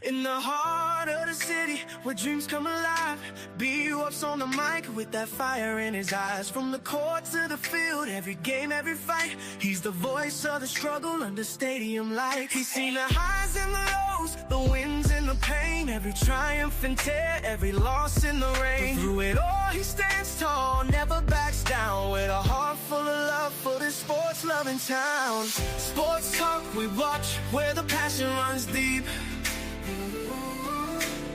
In the heart of the city, where dreams come alive, B-Up's on the mic with that fire in his eyes. From the court to the field, every game, every fight, he's the voice of the struggle under stadium lights. He's seen the highs and the lows, the wins and the pain, every triumph and tear, every loss in the rain. But through it all, he stands tall, never backs down, with a heart full of love for this sports-loving town. Sports talk we watch, where the passion runs deep.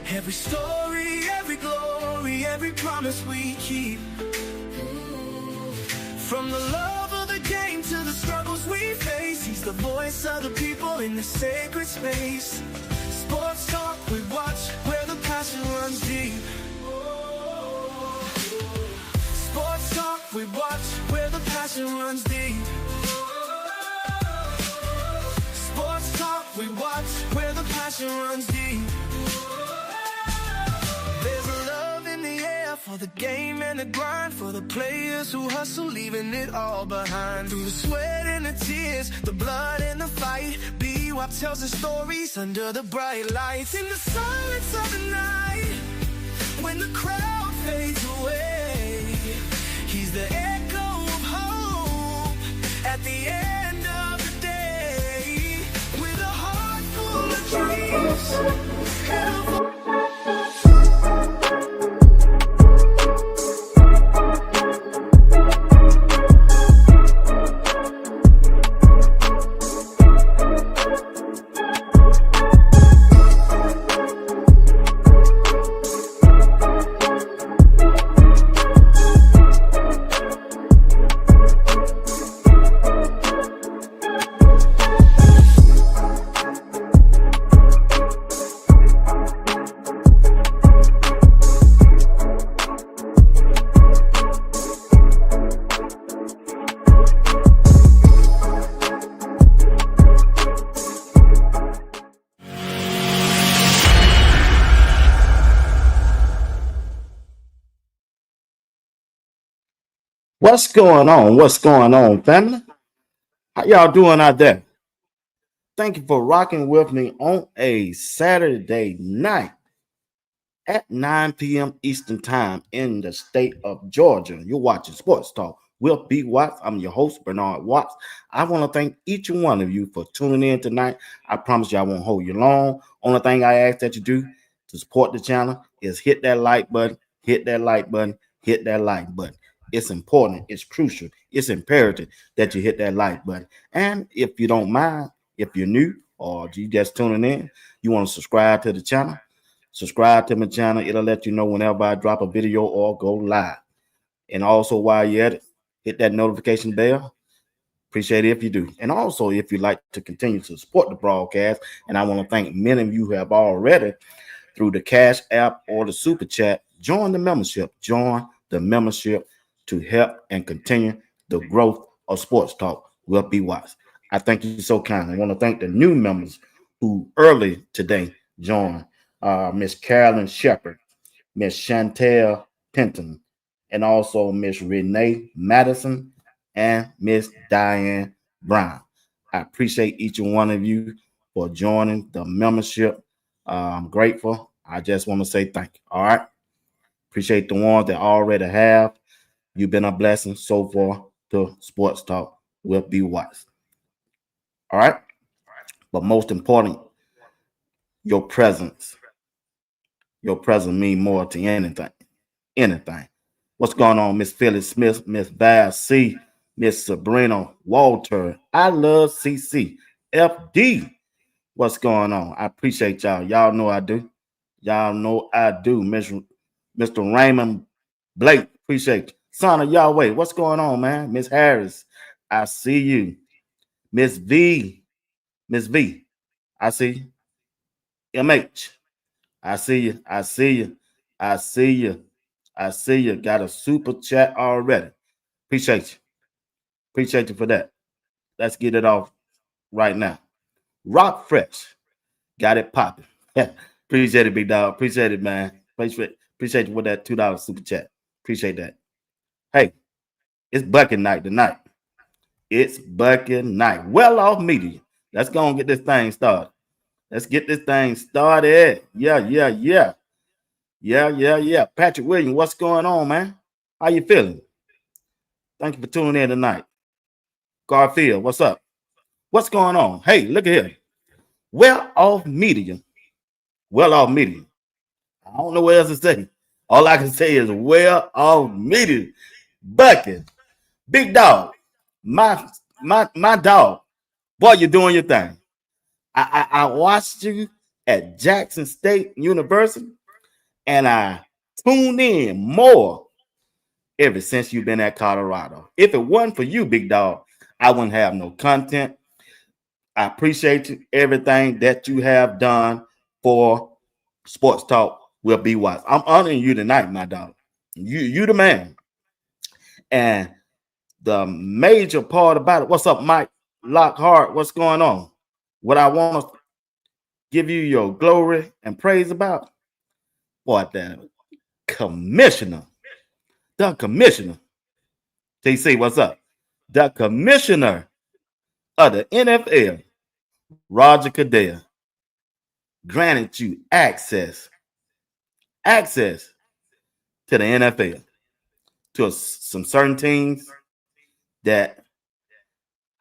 Every story, every glory, every promise we keep. From the love of the game to the struggles we face, he's the voice of the people in the sacred space. Sports talk we watch, where the passion runs deep. Sports talk we watch, where the passion runs deep. Sports talk we watch, where the passion runs deep. There's a love in the air for the game and the grind, for the players who hustle, leaving it all behind. Through the sweat and the tears, the blood and the fight, B-Wop tells the stories under the bright lights. In the silence of the night, when the crowd fades away, he's the echo of hope at the end of the day. With a heart full of dreams and a What's going on? What's going on, family? How y'all doing out there? Thank you for rocking with me on a Saturday night at 9 p.m. Eastern Time in the state of Georgia. You're watching Sports Talk with B. Watts. I'm your host, Bernard Watts. I want to thank each and one of you for tuning in tonight. I promise you I won't hold you long. Only thing I ask that you do to support the channel is hit that like button, hit that like button, hit that like button. It's important, it's crucial, it's imperative that you hit that like button. And if you don't mind, if you're new or you just tuning in, you want to subscribe to the channel, subscribe to my channel. It'll let you know whenever I drop a video or go live. And also while you're at it, hit that notification bell. Appreciate it if you do. And also if you'd like to continue to support the broadcast, and I want to thank many of you who have already through the Cash App or the Super Chat, join the membership. Join the membership to help and continue the growth of Sports Talk with B. Watts. I thank you so kindly. I want to thank the new members who early today joined. Miss Carolyn Shepard, Miss Chantel Penton, and also Miss Renee Madison and Miss Diane Brown. I appreciate each and one of you for joining the membership. I'm grateful. I just want to say thank you. All right. Appreciate the ones that already have. You've been a blessing so far to Sports Talk with B. Watts. All right. But most important, your presence. Your presence means more to anything. Anything. What's going on, Miss Phyllis Smith, Miss Val C, Miss Sabrina Walter? I love CC. FD. What's going on? I appreciate y'all. Y'all know I do. Y'all know I do. Mr. Raymond Blake, appreciate you. Son of Yahweh, what's going on, man? Miss Harris, I see you. Miss V, I see you. MH, I see you. I see you. I see you. I see you. Got a super chat already. Appreciate you. Appreciate you for that. Let's get it off right now. Rock Fresh, got it popping. Appreciate it, big dog. Appreciate it, man. Appreciate you with that $2 super chat. Appreciate that. Hey, it's bucket night tonight. It's bucket night. Well off media. Let's go and get this thing started. Let's get this thing started. Yeah. Patrick Williams, what's going on, man? How you feeling? Thank you for tuning in tonight. Garfield, what's up? What's going on? Hey, look at here. Well off media. Well off media. I don't know what else to say. All I can say is well off media. Bucket. Big dog. My dog. Boy, you're doing your thing. I watched you at Jackson State University, and I tuned in more ever since you've been at Colorado. If it wasn't for you, big dog, I wouldn't have no content. I appreciate you, everything that you have done for Sports Talk with B Watts. I'm honoring you tonight, my dog. You the man. And the major part about it, what's up, Mike Lockhart? What's going on? What I want to give you your glory and praise about, boy, the commissioner. TC, what's up? The commissioner of the NFL, Roger Goodell, granted you access to the NFL, to some certain teams that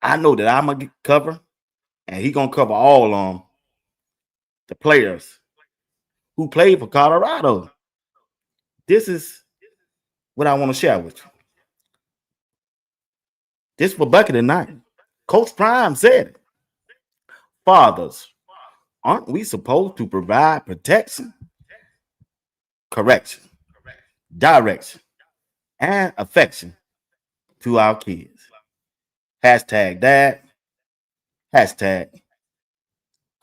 I know that I'm gonna cover, and he gonna cover all the players who played for Colorado. This is what I want to share with you. This for Bucket tonight. Coach Prime said it. Fathers, aren't we supposed to provide protection, correction, direction, and affection to our kids? Hashtag dad. Hashtag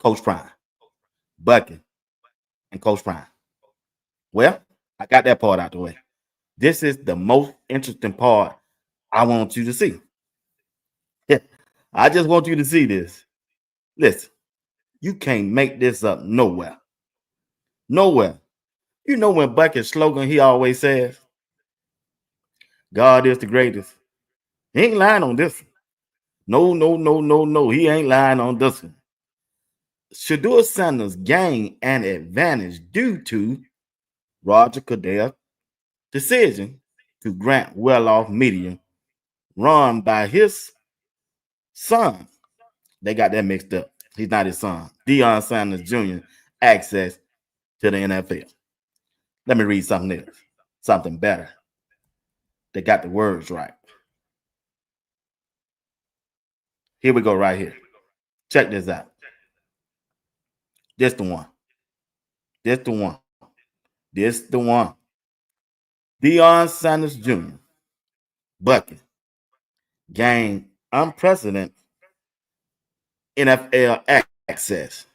Coach Prime. Bucket and Coach Prime. Well, I got that part out the way. This is the most interesting part I want you to see. I just want you to see this. Listen, you can't make this up nowhere. Nowhere. You know when Bucket's slogan he always says, God is the greatest. He ain't lying on this one. No. He ain't lying on this one. Shedeur Sanders gained an advantage due to Roger Goodell's decision to grant well-off media run by his son. They got that mixed up. He's not his son. Deion Sanders Jr. access to the NFL. Let me read something else, something better. They got the words right. Here we go right here. Check this out. This the one. Deion Sanders Jr. Bucket gained unprecedented NFL access,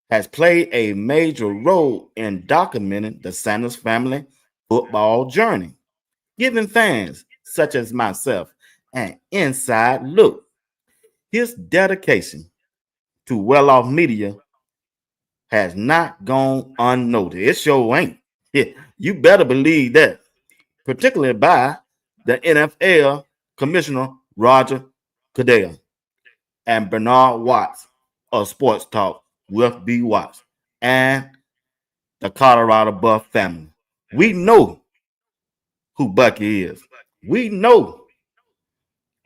has played a major role in documenting the Sanders family football journey, giving fans such as myself an inside look. His dedication to well-off media has not gone unnoticed. It sure ain't. You better believe that, particularly by the NFL Commissioner Roger Goodell and Bernard Watts of Sports Talk with B Watts and the Colorado Buff family. We know who Bucky is. We know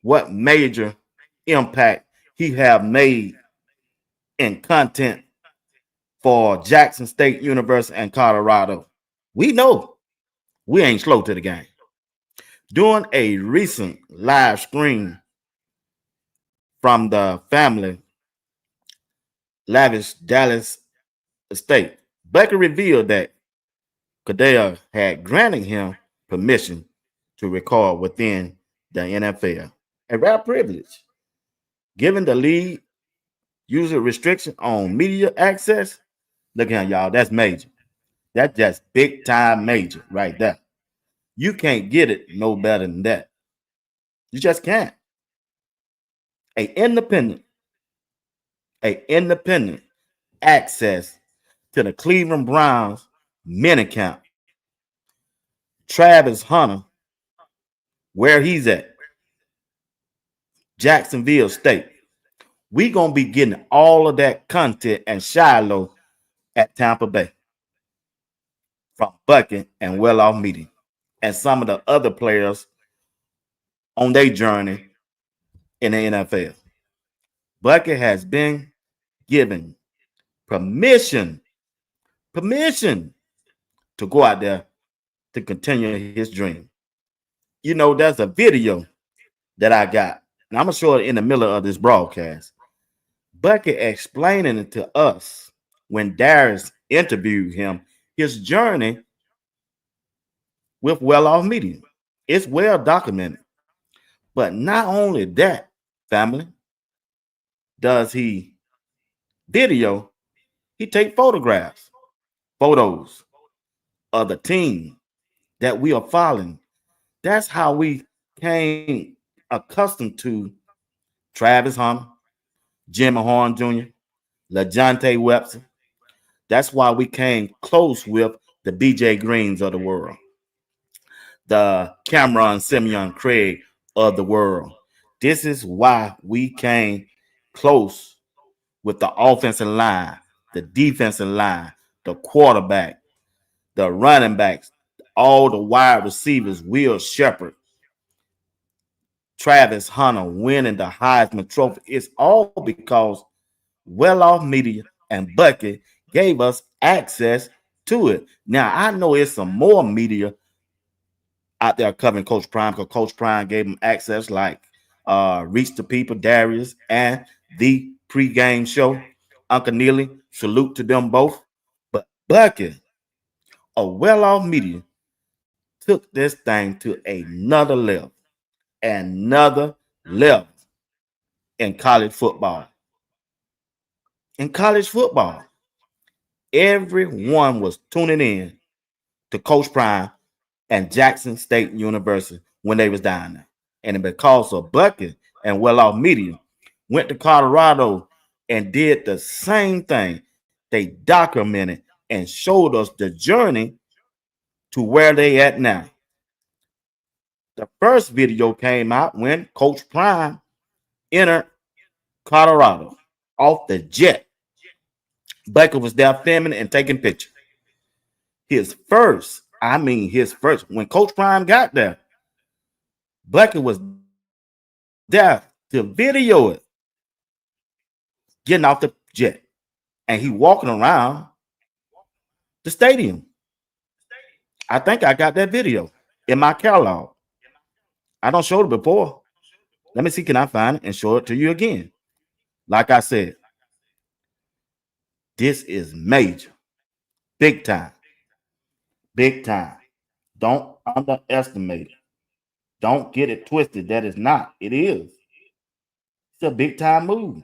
what major impact he have made in content for Jackson State University and Colorado. We know we ain't slow to the game. During a recent live stream from the family lavish Dallas estate, Bucky revealed that Goodell had granted him permission to record within the NFL, a rare privilege. Given the league user restriction on media access, look at y'all, that's major. That's just big time major right there. You can't get it no better than that. You just can't. A independent access to the Cleveland Browns minicamp. Travis Hunter, where he's at, Jacksonville State, We gonna be getting all of that content and Shiloh at Tampa Bay from Bucket and Well Off Media and some of the other players on their journey in the NFL. Bucket has been given permission to go out there to continue his dream. You know, there's a video that I got, and I'm gonna show it in the middle of this broadcast. Bucket explaining it to us when Darius interviewed him, his journey with Well Off Media. It's well documented. But not only that, family, does he video, he take photos of the team that we are following. That's how we came accustomed to Travis Hunter, Jimmy Horn Jr., LaJohntay Webster. That's why we came close with the BJ Greens of the world, the Cameron Simeon Craig of the world. This is why we came close with the offensive line, the defensive line, the quarterback, the running backs, all the wide receivers, Will Shepard, Travis Hunter winning the Heisman Trophy. It's all because Well Off Media and Bucket gave us access to it. Now, I know it's some more media out there covering Coach Prime because Coach Prime gave them access like Reach the People, Darius, and the pregame show. Uncle Neely, salute to them both. But Bucket or Well Off Media took this thing to another level in college football. In college football, everyone was tuning in to Coach Prime and Jackson State University when they was down there. And because of Bucket and Well Off Media, went to Colorado and did the same thing. They documented and showed us the journey to where they at now. The first video came out when Coach Prime entered Colorado off the jet. Bucket was there filming and taking pictures. His first, when Coach Prime got there, Bucket was there to video it, getting off the jet. And he walking around the stadium. I think I got that video in my catalog. I don't show it before. Let me see, can I find it and show it to you again? Like I said, this is major. Big time. Big time. Don't underestimate it. Don't get it twisted. That is not. It is. It's a big time move.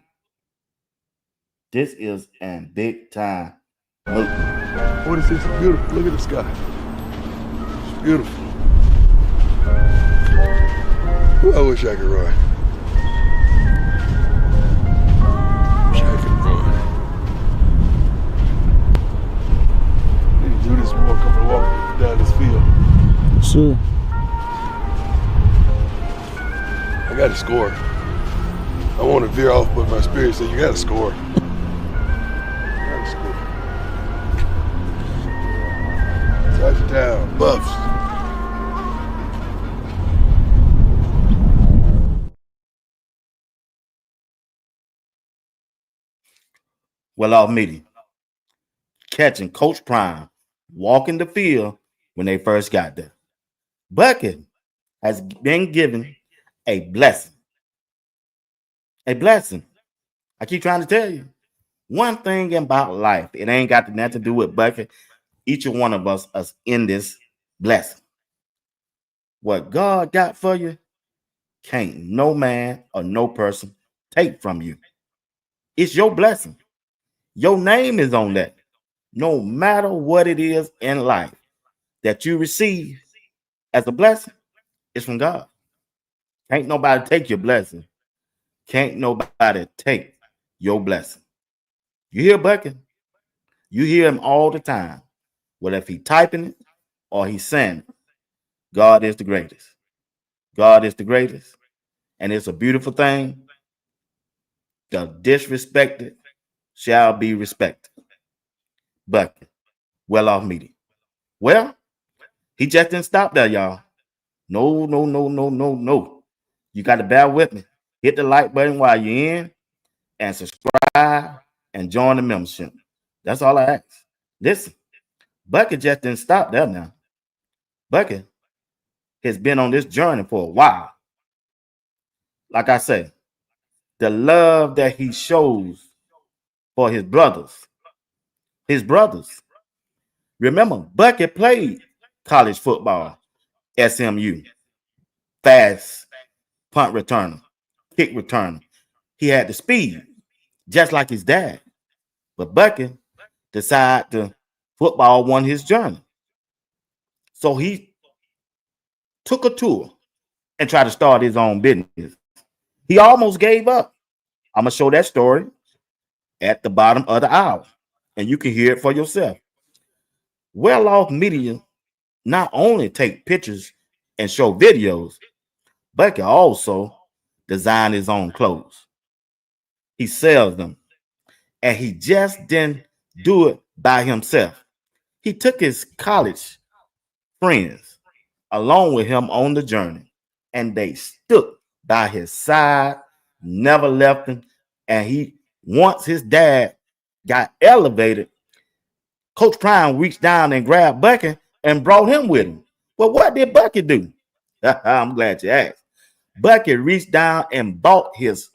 This is a big time move. What is this? It's beautiful. Look at the sky. It's beautiful. Ooh, I wish I could run. Wish I could run. Need to do this more. Come and walk down this field. Sure. I got to score. I want to veer off, but my spirit said you got to score. Touchdown, Buffs. Well Off Media catching Coach Prime walking the field when they first got there. Bucket has been given a blessing. A blessing. I keep trying to tell you. One thing about life, it ain't got nothing to do with Bucket. Each one of us is in this blessing. What God got for you, can't no man or no person take from you. It's your blessing. Your name is on that. No matter what it is in life that you receive as a blessing, it's from God. Can't nobody take your blessing. Can't nobody take your blessing. You hear Bucket? You hear him all the time. Whether if he typing it or he's saying it, God is the greatest. God is the greatest. And it's a beautiful thing The disrespected shall be respected. Bucket, well off media. Well, he just didn't stop there, y'all. No, no, no, no, no, no. You got to bear with me. Hit the like button while you're in and subscribe and join the membership. That's all I ask. Listen, Bucket just didn't stop there now. Bucket has been on this journey for a while. Like I say, the love that he shows for his brothers. His brothers. Remember, Bucket played college football, SMU, fast punt returner, kick returner. He had the speed, just like his dad. But Bucket decided to football won his journey. So he took a tour and tried to start his own business. He almost gave up. I'm going to show that story at the bottom of the hour, and you can hear it for yourself. Well Off Media not only take pictures and show videos, but can also design his own clothes. He sells them, and he just didn't do it by himself. He took his college friends along with him on the journey, and they stood by his side, never left him. And he, once his dad got elevated, Coach Prime reached down and grabbed Bucket and brought him with him. Well, what did Bucket do? I'm glad you asked. Bucket reached down and brought his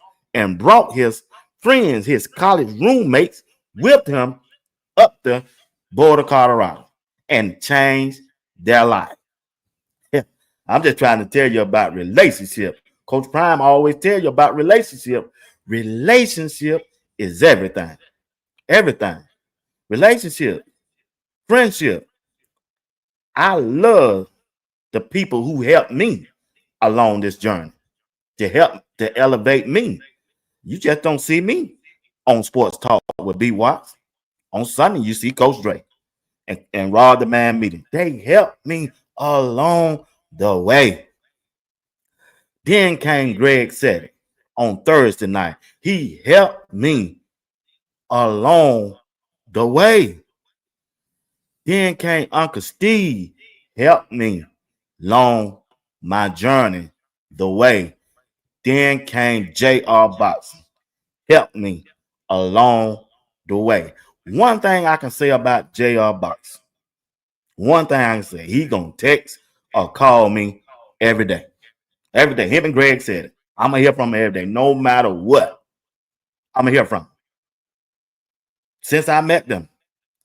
friends, his college roommates, with him up the border, Colorado, and changed their life. I'm just trying to tell you about relationship. Coach Prime always tell you about relationship. Relationship is everything. Everything. Relationship. Friendship. I love the people who helped me along this journey to help to elevate me. You just don't see me on Sports Talk with B. Watts. On Sunday, you see Coach Dre and Rod the Man Meeting. They helped me along the way. Then came Greg Said on Thursday night. He helped me along the way. Then came Uncle Steve, helped me along my journey the way. Then came J.R. Boxing, helped me along the way. One thing I can say about J.R. Boxing, one thing I can say, he gonna text or call me every day. Every day. Him and Greg Said it. I'm gonna hear from him every day, no matter what. I'm gonna hear from him. Since I met them,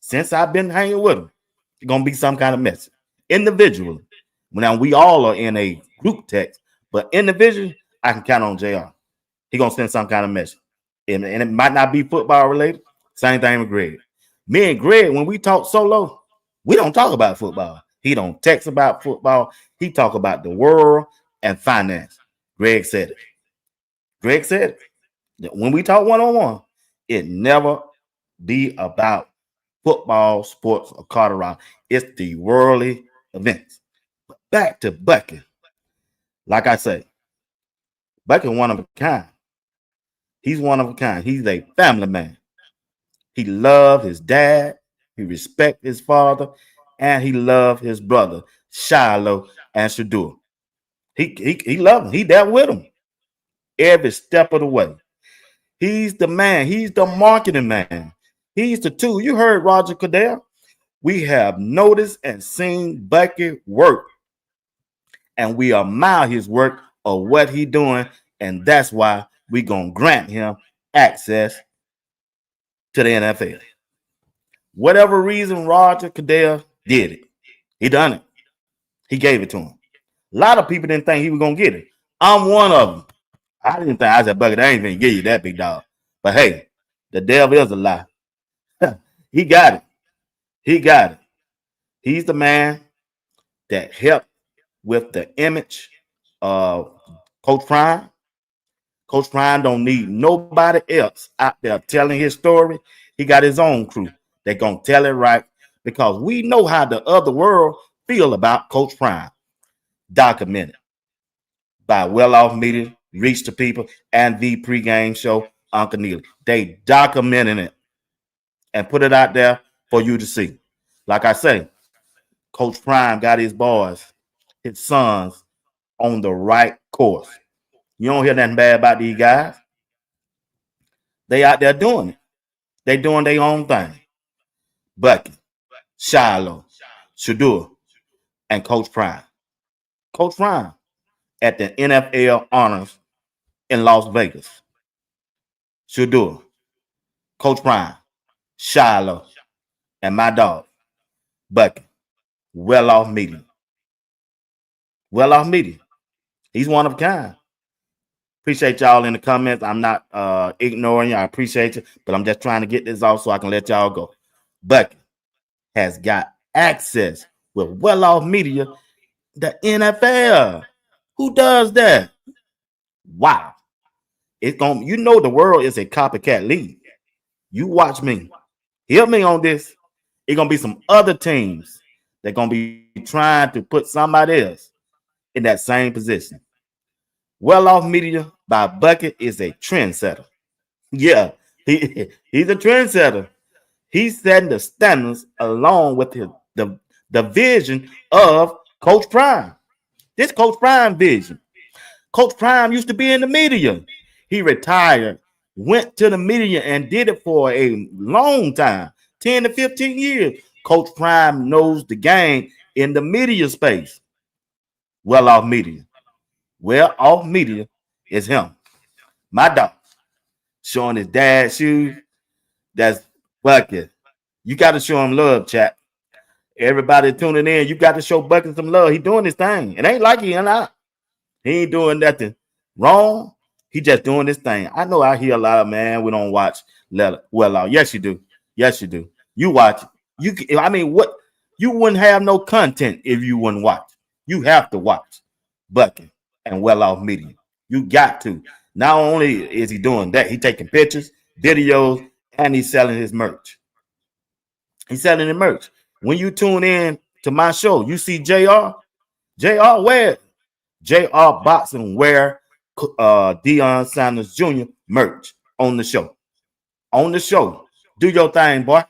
since I've been hanging with them, it's gonna be some kind of message. Individually. Now we all are in a group text, but individually, I can count on JR. He gonna send some kind of message. And it might not be football related. Same thing with Greg. Me and Greg, when we talk solo, we don't talk about football. He don't text about football. He talk about the world and finance. Greg Said it. Greg Said it. When we talk one-on-one, it never be about football, sports, or Colorado. It's the worldly events. But back to Bucket. Like I say, Bucket one of a kind. He's one of a kind. He's a family man. He loved his dad. He respect his father. And he loved his brother, Shiloh and Shadur. He loved him. He there with him every step of the way. He's the man. He's the marketing man. He's the tool. You heard Roger Goodell. We have noticed and seen Bucket work. And we admire his work of what he's doing. And that's why we're going to grant him access to the NFL. Whatever reason Roger Goodell did it. He done it. He gave it to him. A lot of people didn't think he was going to get it. I'm one of them. I didn't think. I said, Bucket, I ain't even give you that, big dog. But hey, the devil is a lie. He got it. He got it. He's the man that helped with the image of Coach Prime. Coach Prime don't need nobody else out there telling his story. He got his own crew. They're going to tell it right because we know how the other world feel about Coach Prime. Documented by Well Off Media, Reach the People, and the pregame show Uncle Neely. They documenting it and put it out there for you to see. Like I say, Coach Prime got his boys, his sons, on the right course. You don't hear nothing bad about these guys. They out there doing it. They doing their own thing. Bucky, Shiloh, Shedeur, and Coach Prime. Coach Prime at the NFL Honors in Las Vegas. Shedeur, Coach Prime, Shiloh, and my dog, Bucky. Well off media. Well off media. He's one of a kind. Appreciate y'all in the comments. I'm not ignoring you. I appreciate you, but I'm just trying to get this off so I can let y'all go. Bucky has got access with well off media, the NFL. Who does that? Wow. It's going, you know, the world is a copycat league. You watch me. Help me on this. It's gonna be some other teams that gonna be trying to put somebody else in that same position. Well off media by Bucky is a trendsetter. Yeah, he's a trendsetter. He's setting the standards along with the vision of Coach Prime. This Coach Prime vision. Coach Prime used to be in the media. He retired, went to the media and did it for a long time, 10 to 15 years. Coach Prime knows the game in the media space. Well off media. Well off media is him. My dog. Showing his dad's shoes. That's Bucky. You got to show him love, chat. Everybody tuning in, you got to show Bucky some love. He doing his thing. It ain't like he ain't doing nothing wrong. He just doing his thing. I know I hear a lot of, man, we don't watch well out. Yes, you do. Yes, you do. You watch. What? You wouldn't have no content if you wouldn't watch. You have to watch Bucky and well off media. You got to. Not only is he doing that, he's taking pictures, videos, and he's selling his merch. He's selling the merch. When you tune in to my show, you see JR wear JR Boxing wear Deion Sanders Jr. merch on the show. On the show. Do your thing, boy.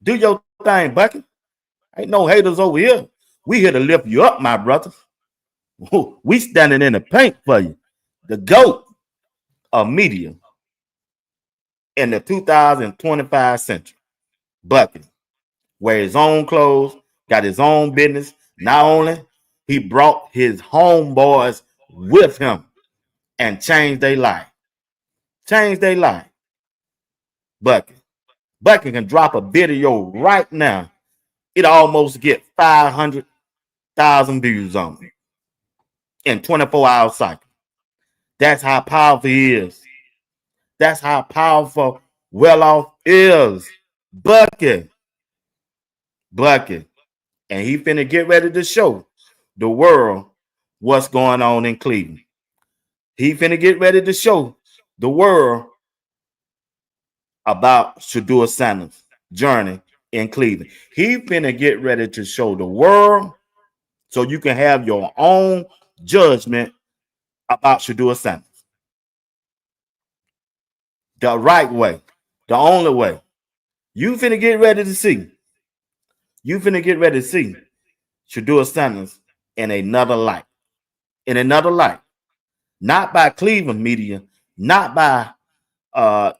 Do your thing, Bucky. Ain't no haters over here. We here to lift you up, my brothers. We standing in the paint for you. The GOAT of media in the 2025 century. Bucky. Wear his own clothes, got his own business. Not only, he brought his homeboys with him and changed their life. Changed their life. Bucky. Bucky can drop a video right now. It almost get 500,000 views on it in 24-hour cycle. That's how powerful he is. That's how powerful well off is. Bucky. And he finna get ready to show the world what's going on in Cleveland. He finna get ready to show the world about Shedeur Sanders' journey in Cleveland. He finna get ready to show the world so you can have your own judgment about Shedeur Sanders. The right way, the only way. You finna get ready to see. You finna get ready to see Shedeur Sanders in another light. In another light. Not by Cleveland media, not by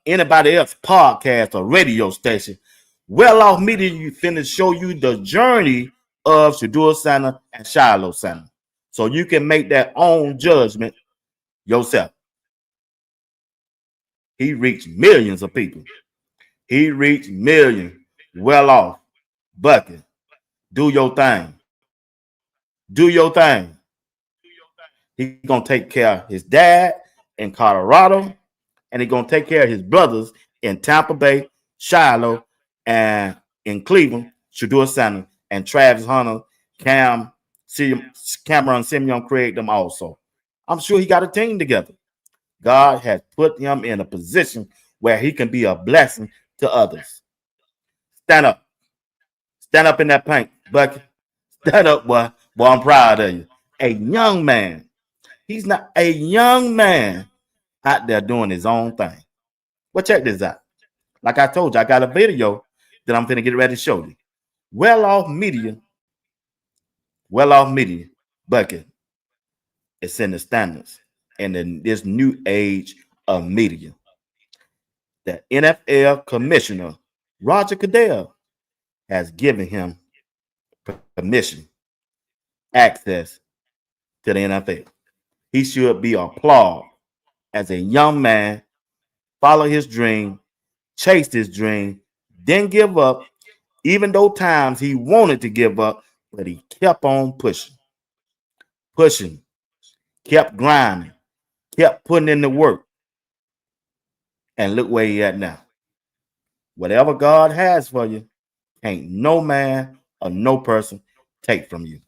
anybody else podcast or radio station. Well off media, you finna show you the journey of Shedeur Sanders and Shiloh Sanders. So you can make that own judgment yourself. He reached millions of people. He reached millions. Well off. Bucky, do your thing. Do your thing. He's going to take care of his dad in Colorado, and he's going to take care of his brothers in Tampa Bay, Shiloh, and in Cleveland, Shedeur Sanders, and Travis Hunter, Cameron Simeon Craig, them also. I'm sure he got a team together. God has put him in a position where he can be a blessing to others. Stand up. Stand up in that paint, Bucky. Stand up, boy. Boy, I'm proud of you. A young man. He's not a young man out there doing his own thing. Well, check this out. Like I told you, I got a video that I'm finna get ready to show you. Well-off media, bucket is setting the standards and in this new age of media. The NFL commissioner, Roger Goodell, has given him permission, access to the NFL. He should be applauded as a young man, follow his dream, chase his dream, didn't give up, even though times he wanted to give up, but he kept on pushing, kept grinding, kept putting in the work. And look where he at now. Whatever God has for you, ain't no man or no person take from you.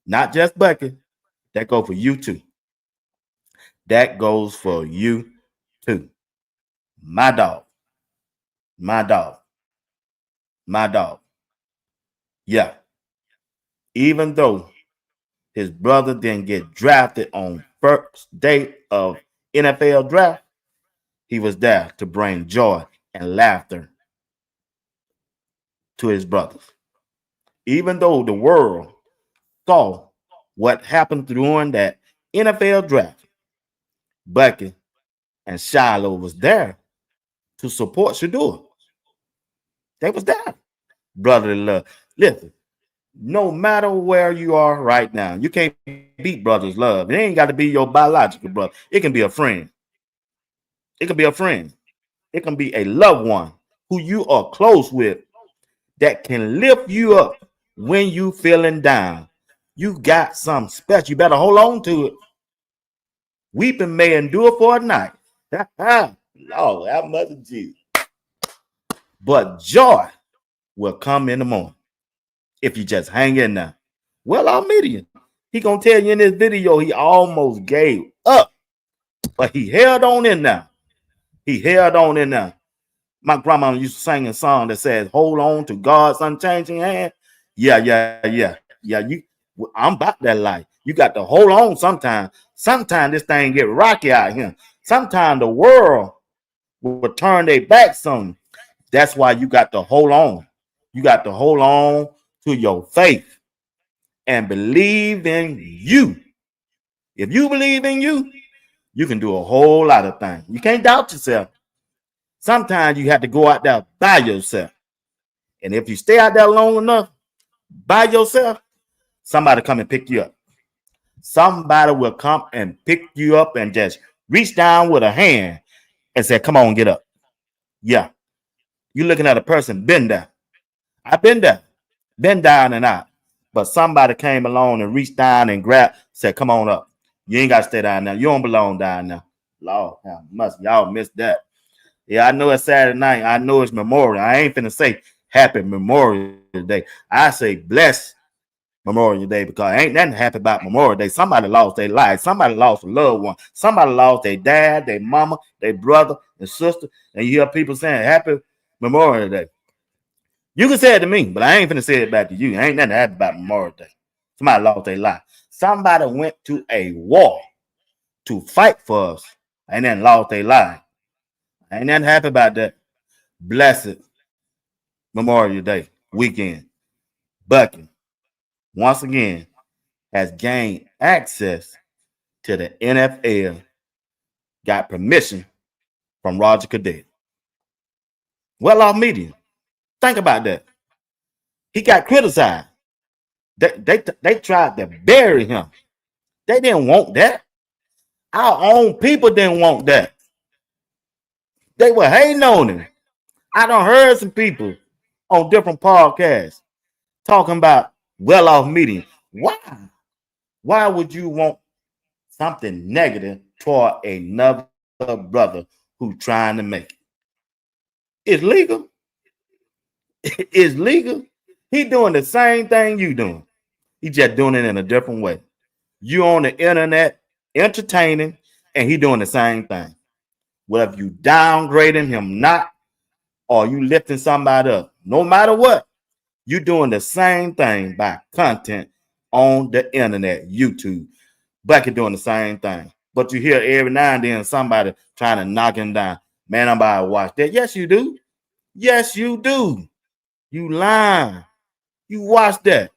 Not just Bucky. That goes for you too. That goes for you too. My dog. My dog. My dog. Yeah. Even though his brother didn't get drafted on first day of NFL draft, he was there to bring joy and laughter to his brothers. Even though the world saw what happened during that NFL draft, Bucky and Shiloh was there to support Shedeur. They was there. Brotherly love. Listen, no matter where you are right now, you can't beat brother's love. It ain't got to be your biological brother. It can be a friend. It can be a friend. It can be a loved one who you are close with that can lift you up when you feeling down. You got something special. You better hold on to it. Weeping may endure for a night. Lord, have mercy, Jesus. But joy will come in the morning if you just hang in there. Well, I'm meeting. He gonna tell you in this video he almost gave up, but he held on in there. He held on in there. My grandma used to sing a song that says, "Hold on to God's unchanging hand." Yeah. I'm about that life. You got to hold on sometimes. Sometimes this thing get rocky out here. Sometimes the world will turn their backs on you. That's why you got to hold on. You got to hold on to your faith and believe in you. If you believe in you, you can do a whole lot of things. You can't doubt yourself. Sometimes you have to go out there by yourself. And if you stay out there long enough by yourself, somebody come and pick you up. Somebody will come and pick you up and just reach down with a hand and say, "Come on, get up." Yeah. You're looking at a person been there. I've been there. Been down and out. But somebody came along and reached down and grabbed, said, "Come on up. You ain't got to stay down there. You don't belong down there." Lord, y'all missed that. Yeah, I know it's Saturday night. I know it's Memorial. I ain't finna say Happy Memorial Day. I say bless Memorial Day because ain't nothing happy about Memorial Day. Somebody lost their life. Somebody lost a loved one. Somebody lost their dad, their mama, their brother, and sister. And you hear people saying Happy Memorial Day. You can say it to me, but I ain't finna say it back to you. Ain't nothing happy about Memorial Day. Somebody lost their life. Somebody went to a war to fight for us and then lost their life. Ain't nothing happy about that. Blessed Memorial Day weekend. Bucky, once again, has gained access to the NFL, got permission from Roger Goodell. Well-off media. Think about that. He got criticized. They tried to bury him. They didn't want that. Our own people didn't want that. They were hating on him. I done heard some people on different podcasts talking about well-off media. Why? Why would you want something negative toward another brother who's trying to make it? It's legal. It's legal. He doing the same thing you doing. He just doing it in a different way. You on the internet entertaining, and he doing the same thing. Whether you downgrading him not, or you lifting somebody up, no matter what, you doing the same thing by content on the internet, YouTube. Bucky doing the same thing. But you hear every now and then somebody trying to knock him down. Man, I'm about to watch that. Yes, you do. Yes, you do. You lying. You watch that.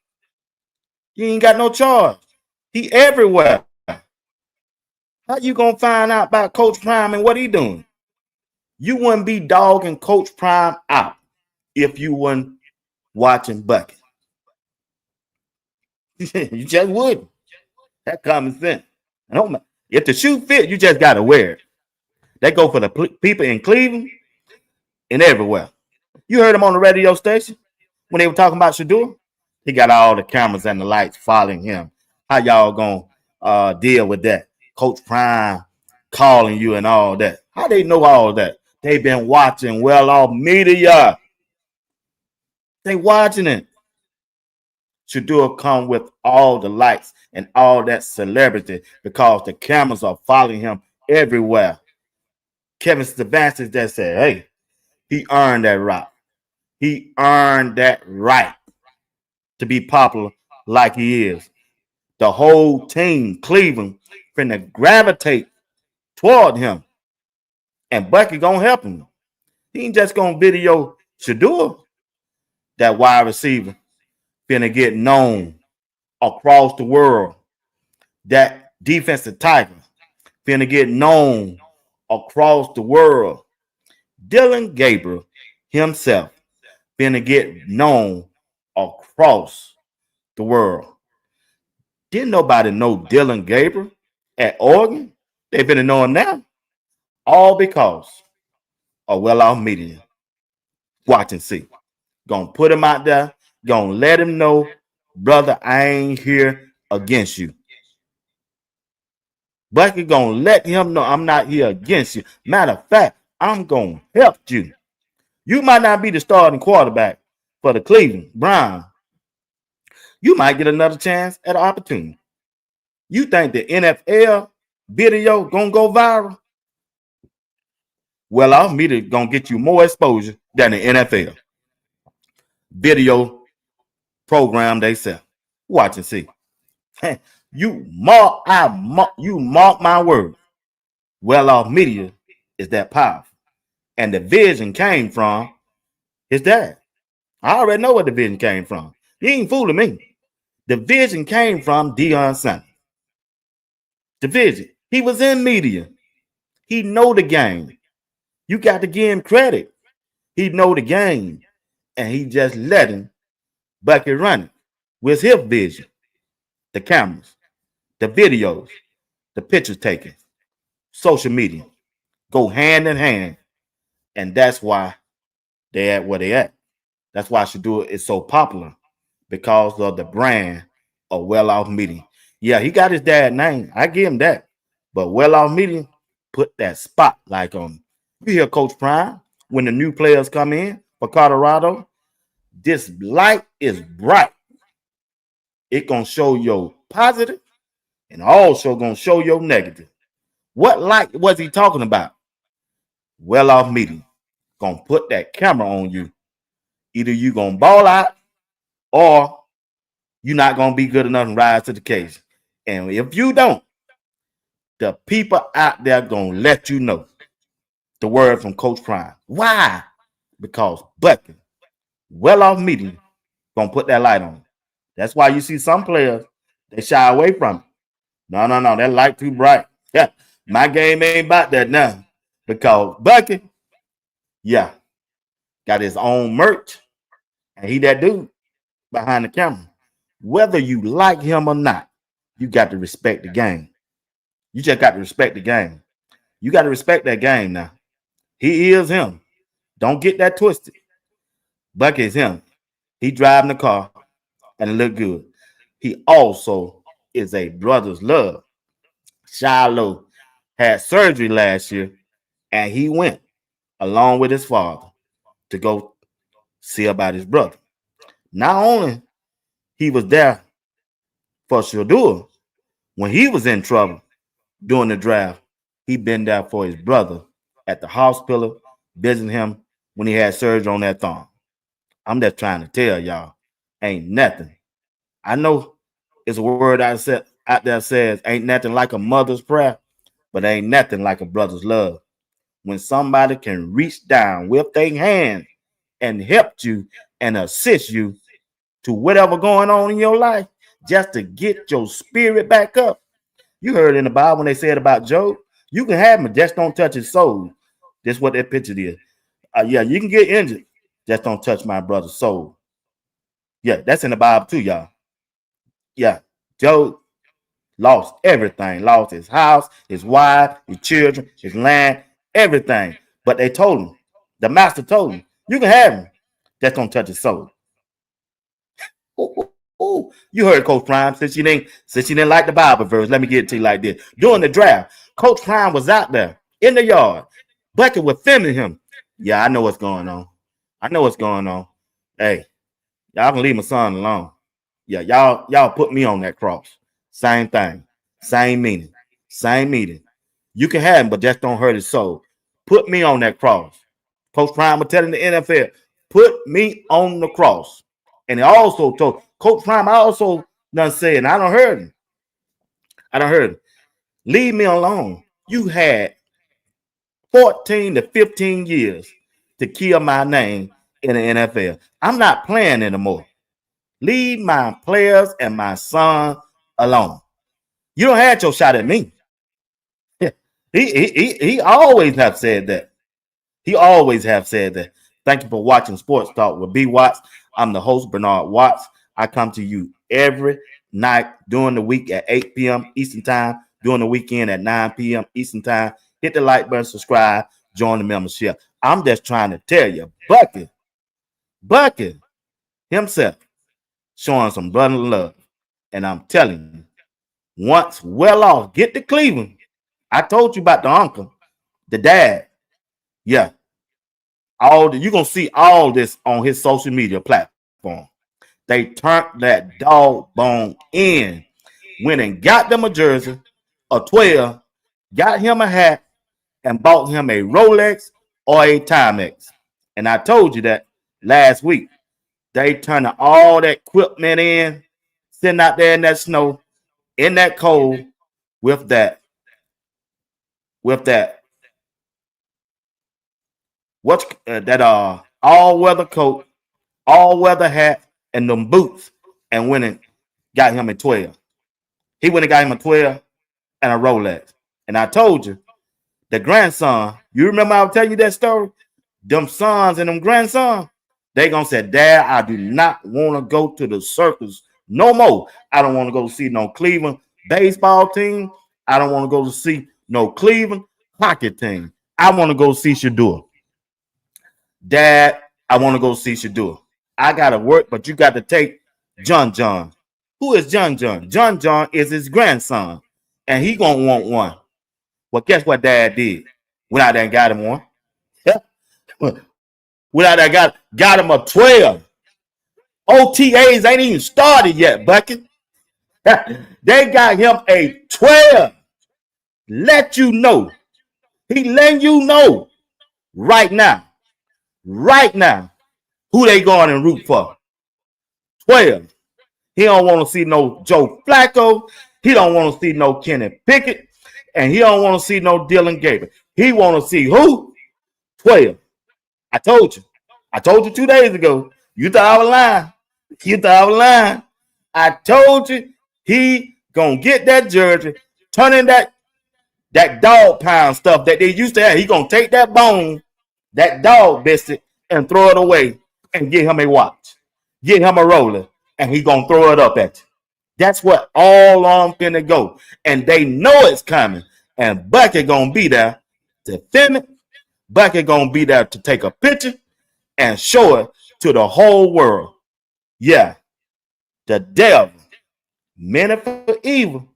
You ain't got no charge. He everywhere. How you gonna find out about Coach Prime and what he doing? You wouldn't be dogging Coach Prime out if you weren't watching Bucket. You just wouldn't. That common sense. If the shoe fit, you just gotta wear it. They go for the people in Cleveland and everywhere. You heard him on the radio station when they were talking about Shedeur. He got all the cameras and the lights following him. How y'all gonna deal with that? Coach Prime calling you and all that. How they know all that? They've been watching well-off media. They watching it. Shedeur come with all the lights and all that celebrity because the cameras are following him everywhere. Kevin Stefanski just said, hey, he earned that right. He earned that right to be popular like he is. The whole team, Cleveland, finna gravitate toward him. And Bucky gonna help him. He ain't just gonna video Shedeur. That wide receiver finna get known across the world. That defensive tackle finna get known across the world. Dillon Gabriel himself finna get known across the world. Didn't nobody know Dillon Gabriel at Oregon? They finna know him now. All because of well-off media. Watch and see. Gonna put him out there. Gonna let him know, brother, I ain't here against you. Bucky gonna let him know I'm not here against you. Matter of fact, I'm gonna help you. You might not be the starting quarterback for the Cleveland Browns. You might get another chance at an opportunity. You think the NFL video gonna go viral? Well-off media gonna get you more exposure than the NFL video program they sell. Watch and see. You mark my word. Well-off media is that powerful. And the vision came from his dad. I already know where the vision came from. He ain't fooling me. The vision came from Deion Sanders. The vision. He was in media. He know the game. You got to give him credit. He know the game. And he just letting Bucky run it with his vision. The cameras, the videos, the pictures taken, social media go hand in hand. And that's why they at where they at. That's why Shedeur is so popular, because of the brand of well-off media. Yeah, he got his dad's name. I give him that. But well-off media put that spotlight on him. You hear Coach Prime when the new players come in for Colorado. This light is bright. It gonna show your positive and also gonna show your negative. What light was he talking about? Well-off media gonna put that camera on you. Either you gonna ball out or you're not gonna be good enough and rise to the occasion. And if you don't, the people out there gonna let you know the word from Coach Prime. Why? Because Bucky, well-off media, gonna put that light on. That's why you see some players, they shy away from it. No, that light too bright. Yeah, my game ain't about that now. Because Bucky, yeah, got his own merch, and he that dude behind the camera. Whether you like him or not, you got to respect the game. You just got to respect the game. You got to respect that game now. He is him. Don't get that twisted. Bucky is him. He driving the car and it look good. He also is a brother's love. Shiloh had surgery last year, and he went along with his father to go see about his brother. Not only he was there for Shedeur when he was in trouble during the draft, he been there for his brother at the hospital, visiting him when he had surgery on that thumb. I'm just trying to tell y'all, ain't nothing. I know it's a word out there says ain't nothing like a mother's prayer, but ain't nothing like a brother's love. when somebody can reach down with their hand and help you and assist you to whatever going on in your life just to get your spirit back up. You heard in the Bible when they said about Job, you can have him, just don't touch his soul. That's what that picture is. Yeah, you can get injured, just don't touch my brother's soul. Yeah, that's in the Bible too, y'all. Yeah, Job lost everything, lost his house, his wife, his children, his land, everything. But they told him, the master told him, you can have him, just don't touch his soul. Ooh. You heard Coach Prime. Since you didn't like the Bible verse, let me get it to you like this. During the draft, Coach Prime was out there in the yard. Bucket was filming him. Yeah, I know what's going on. Hey, y'all can leave my son alone. Yeah, y'all put me on that cross. Same thing. Same meaning. Same meaning. You can have him, but just don't hurt his soul. Put me on that cross. Coach Prime was telling the NFL, put me on the cross. And he also told Coach Prime, I also done said, and I don't heard him. Leave me alone. You had 14 to 15 years to kill my name in the NFL. I'm not playing anymore. Leave my players and my son alone. You don't have your shot at me. He always have said that. Thank you for watching Sports Talk with B. Watts. I'm the host, Bernard Watts. I come to you every night during the week at 8 p.m. Eastern Time, during the weekend at 9 p.m. Eastern Time. Hit the like button, subscribe, join the membership. I'm just trying to tell you, Bucket himself showing some brotherly love. And I'm telling you, once well off, get to Cleveland. I told you about the uncle, the dad. Yeah. You're going to see all this on his social media platform. They turned that dog bone in. Went and got them a jersey, a 12, got him a hat, and bought him a Rolex or a Timex. And I told you that last week. They turned all that equipment in, sitting out there in that snow, in that cold, with that all-weather coat, all-weather hat, and them boots, and went and got him a 12. He went and got him a 12 and a Rolex. And I told you, the grandson, you remember I was telling you that story? Them sons and them grandsons, they gonna say, Dad, I do not want to go to the circus no more. I don't want to go see no Cleveland baseball team. I don't want to go to see no Cleveland hockey team. I want to go see Shador. Dad, I want to go see Shador. I got to work, but you got to take John. Who is John? John is his grandson, and he going to want one. Well, guess what Dad did? Went out there and got him one. Yeah. Went out there and got him a 12. OTAs ain't even started yet, Bucket. They got him a 12. Let you know. He letting you know right now, who they going and root for. 12. He don't want to see no Joe Flacco. He don't want to see no Kenny Pickett. And he don't want to see no Dylan Gabriel. He want to see who? 12. I told you 2 days ago. You thought I was lying. I told you he gonna get that jersey, turn in that dog pound stuff that they used to have. He gonna take that bone, that dog biscuit, and throw it away and get him a watch, get him a roller, and he gonna throw it up at you. That's what all on finna go. And they know it's coming. And Bucket gonna be there to film it. Bucket gonna be there to take a picture and show it to the whole world. Yeah, the devil meant it for evil,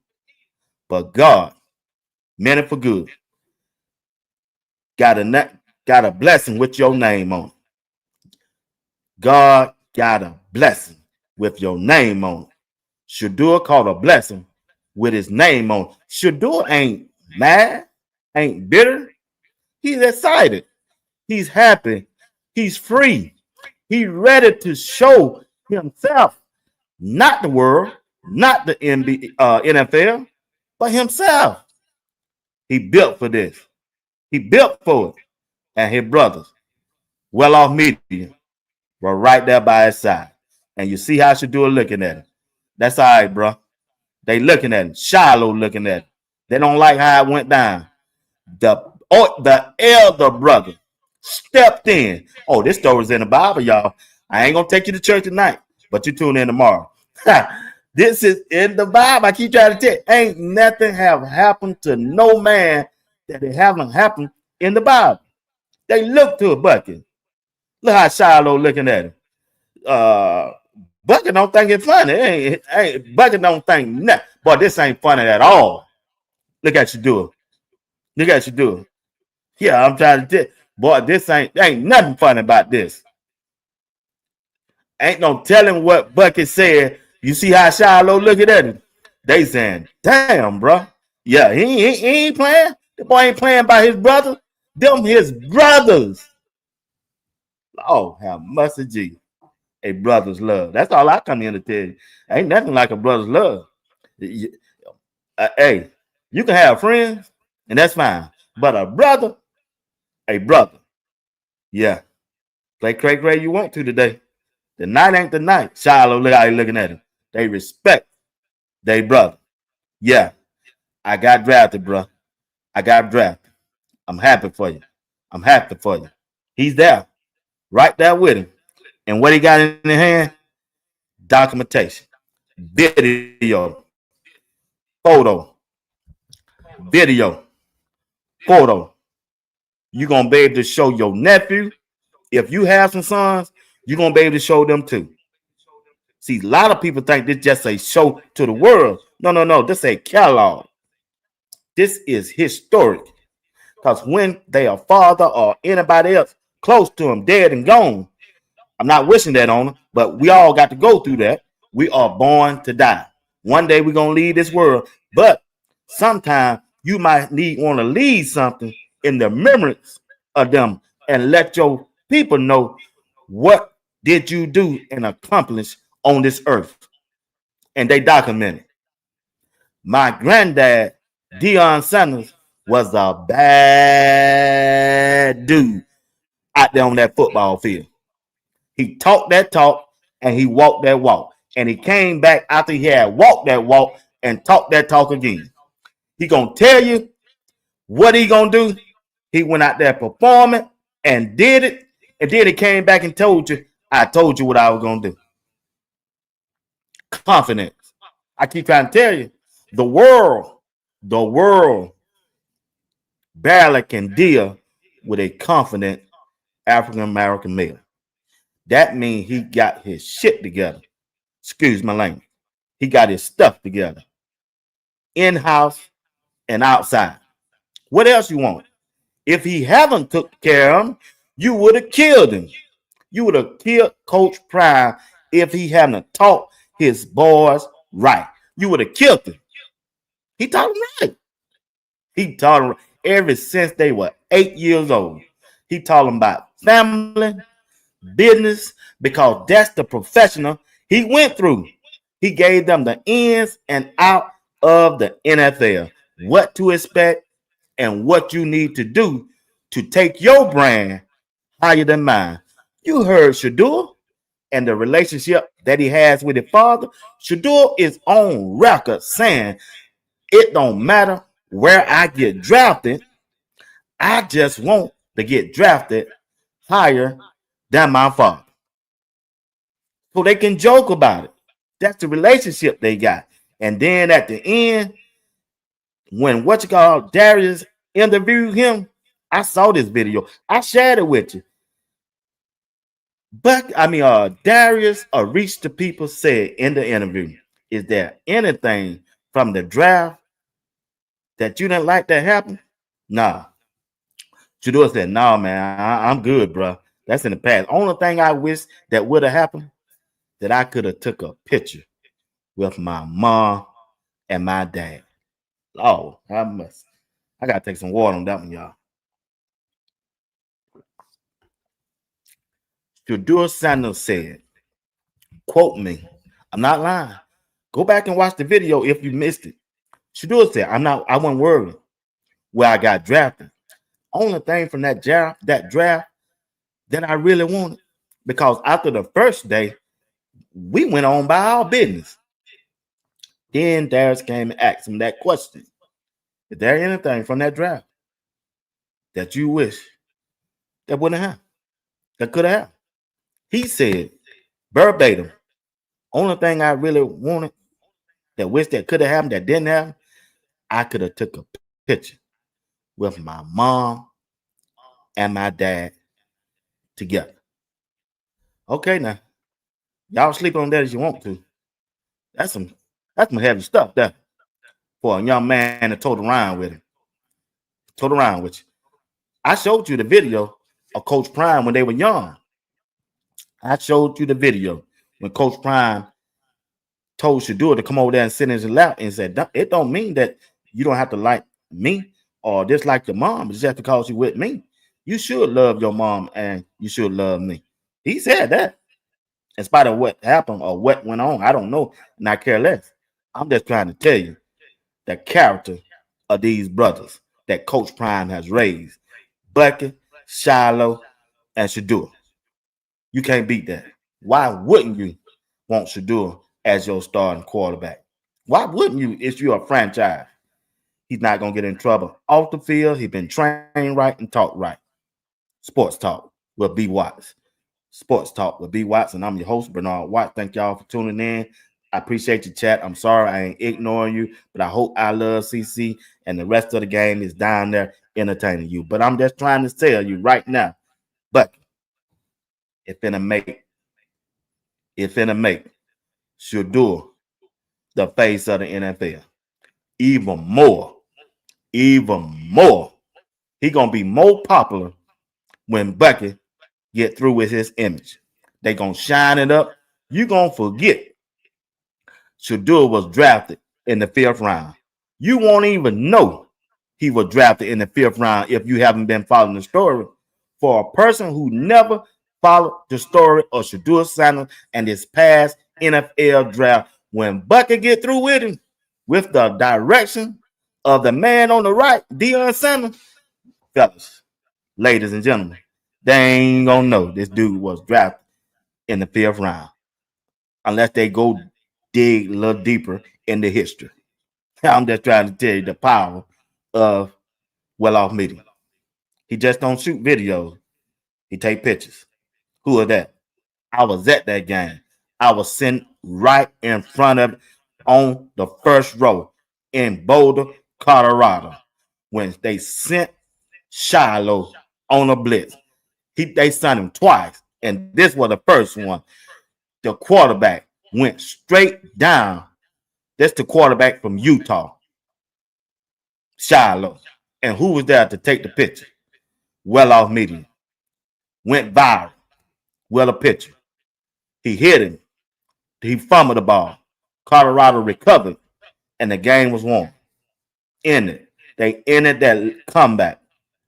but God meant it for good. Got a blessing with your name on it. God got a blessing with your name on it. Shador caught a blessing with his name on it. Shador ain't mad, ain't bitter. He's excited. He's happy. He's free. He's ready to show himself, not the world, not the NFL, but himself. He built for this. He built for it. And his brothers, well off media, were right there by his side. And you see how Shadua looking at him. That's all right, bro. They looking at him. Shiloh looking at him. They don't like how it went down. The elder brother stepped in. Oh, this story's in the Bible, y'all. I ain't gonna take you to church tonight, but you tune in tomorrow. This is in the Bible. I keep trying to tell you, ain't nothing have happened to no man that it haven't happened in the Bible. They look to a bucket. Look how Shiloh looking at him. Bucket don't think it's funny. Bucket don't think nothing. Boy, this ain't funny at all. Look at you do it. Look at you do it. Yeah, I'm trying to tell you. Boy, this ain't nothing funny about this. Ain't no telling what Bucket said. You see how Shiloh looking at him? They saying, damn, bro. Yeah, he ain't playing. The boy ain't playing by his brother. Them his brothers. Oh, have mercy, G. A brother's love. That's all I come in to tell you. Ain't nothing like a brother's love. Hey, you can have friends, and that's fine. But a brother, yeah. Play cray you want to today. The night ain't the night. Shiloh, look how he looking at him. They respect their brother. Yeah, I got drafted, bro. I got drafted. I'm happy for you. I'm happy for you. He's there, right there with him. And what he got in his hand? Documentation, video, photo, video, photo. You're going to be able to show your nephew. If you have some sons, you're going to be able to show them too. See, a lot of people think this just a show to the world. No. This a catalog. This is historic. Because when they are father or anybody else close to him, dead and gone, I'm not wishing that on them, but we all got to go through that. We are born to die. One day we're going to leave this world, but sometimes you might want to leave something in the remembrance of them and let your people know what did you do and accomplish on this earth. And they document it. My granddad, Deion Sanders, was a bad dude out there on that football field. He talked that talk and he walked that walk. And he came back after he had walked that walk and talked that talk again. He gonna tell you what he gonna do. He went out there performing and did it. And then he came back and told you, I told you what I was gonna do. Confidence. I keep trying to tell you, the world barely can deal with a confident African American male. That means he got his shit together. Excuse my language. He got his stuff together. In-house and outside. What else you want? If he haven't took care of him, you would have killed him. You would have killed Coach Prime if he hadn't taught his boys right. You would have killed him. He taught them right. He taught them ever since they were 8 years old. He taught them about family, business, because that's the professional he went through. He gave them the ins and out of the NFL, what to expect and what you need to do to take your brand higher than mine. You heard Shadua and the relationship that he has with his father. Shadua is on record saying it don't matter where I get drafted. I just want to get drafted higher than my father. So they can joke about it. That's the relationship they got. And then at the end, when Darius interviewed him, I saw this video. I shared it with you. But Darius reached the people said in the interview, is there anything from the draft that you didn't like that happened? Nah. Shadua said, no, man, I'm good, bro. That's in the past. Only thing I wish that would have happened, that I could have took a picture with my mom and my dad. Oh, I gotta take some water on that one, y'all. Shadua Sanders said, quote me, I'm not lying. Go back and watch the video if you missed it. Shadua said, I wasn't worried where I got drafted. Only thing from that draft that I really wanted, because after the first day, we went on by our business. Then Darius came and asked him that question. Is there anything from that draft that you wish that wouldn't have, that could have? He said, verbatim, only thing I really wanted, that wish that could have happened, that didn't happen, I could have took a picture with my mom and my dad together. Okay, now y'all sleep on that as you want to. That's some heavy stuff there for a young man to tote around with him. Tote around with you. I showed you the video of Coach Prime when they were young. I showed you the video when Coach Prime told Shedeur to come over there and sit in his lap and said, it don't mean that you don't have to like me or dislike your mom. It's just because you're with me. You should love your mom and you should love me. He said that. In spite of what happened or what went on, I don't know, and I care less. I'm just trying to tell you the character of these brothers that Coach Prime has raised. Bucky, Shiloh, and Shedeur. You can't beat that. Why wouldn't you want Shedeur as your starting quarterback? Why wouldn't you if you're a franchise? He's not going to get in trouble off the field. He's been trained right and taught right. Sports Talk with B. Watts. Sports Talk with B. Watts, and I'm your host, Bernard Watt. Thank y'all for tuning in. I appreciate your chat. I'm sorry I ain't ignoring you, but I hope I love CC and the rest of the game is down there entertaining you. But I'm just trying to tell you right now, but it's finna make Shedeur the face of the NFL. Even more. He gonna be more popular when Bucky get through with his image. They gonna shine it up. You gonna forget Shedeur was drafted in the 5th round. You won't even know he was drafted in the 5th round if you haven't been following the story. For a person who never followed the story of Shedeur Sanders and his past NFL draft, when Bucky get through with him, with the direction of the man on the right, Deion Sanders, fellas, ladies and gentlemen, they ain't gonna know this dude was drafted in the 5th round unless they go dig a little deeper into history. I'm just trying to tell you the power of Well-Off Media. He just don't shoot videos. He take pictures. Who are that? I was at that game. I was sitting right in front of it on the first row in Boulder, Colorado, when they sent Shiloh on a blitz. They sent him twice, and this was the first one. The quarterback went straight down. That's the quarterback from Utah, Shiloh. And who was there to take the picture? Well-Off Media. Went viral. Well, a picture. He hit him. He fumbled the ball. Colorado recovered, and the game was won. Ended. They ended that comeback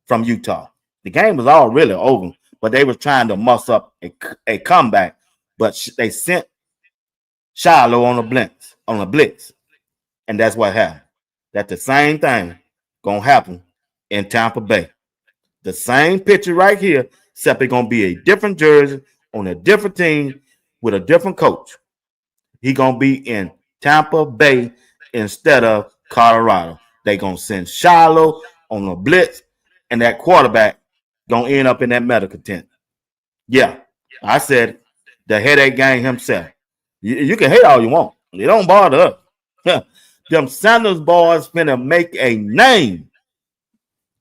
from Utah. The game was all really over, but they were trying to muss up a comeback. But they sent Shiloh on a blitz, and that's what happened. That's the same thing gonna happen in Tampa Bay. The same picture right here, except it's gonna be a different jersey on a different team with a different coach. He gonna be in Tampa Bay instead of Colorado. They gonna send Shiloh on a blitz, and that quarterback gonna end up in that medical tent. Yeah, I said the headache gang himself. You can hate all you want. It don't bother us. Them Sanders boys finna make a name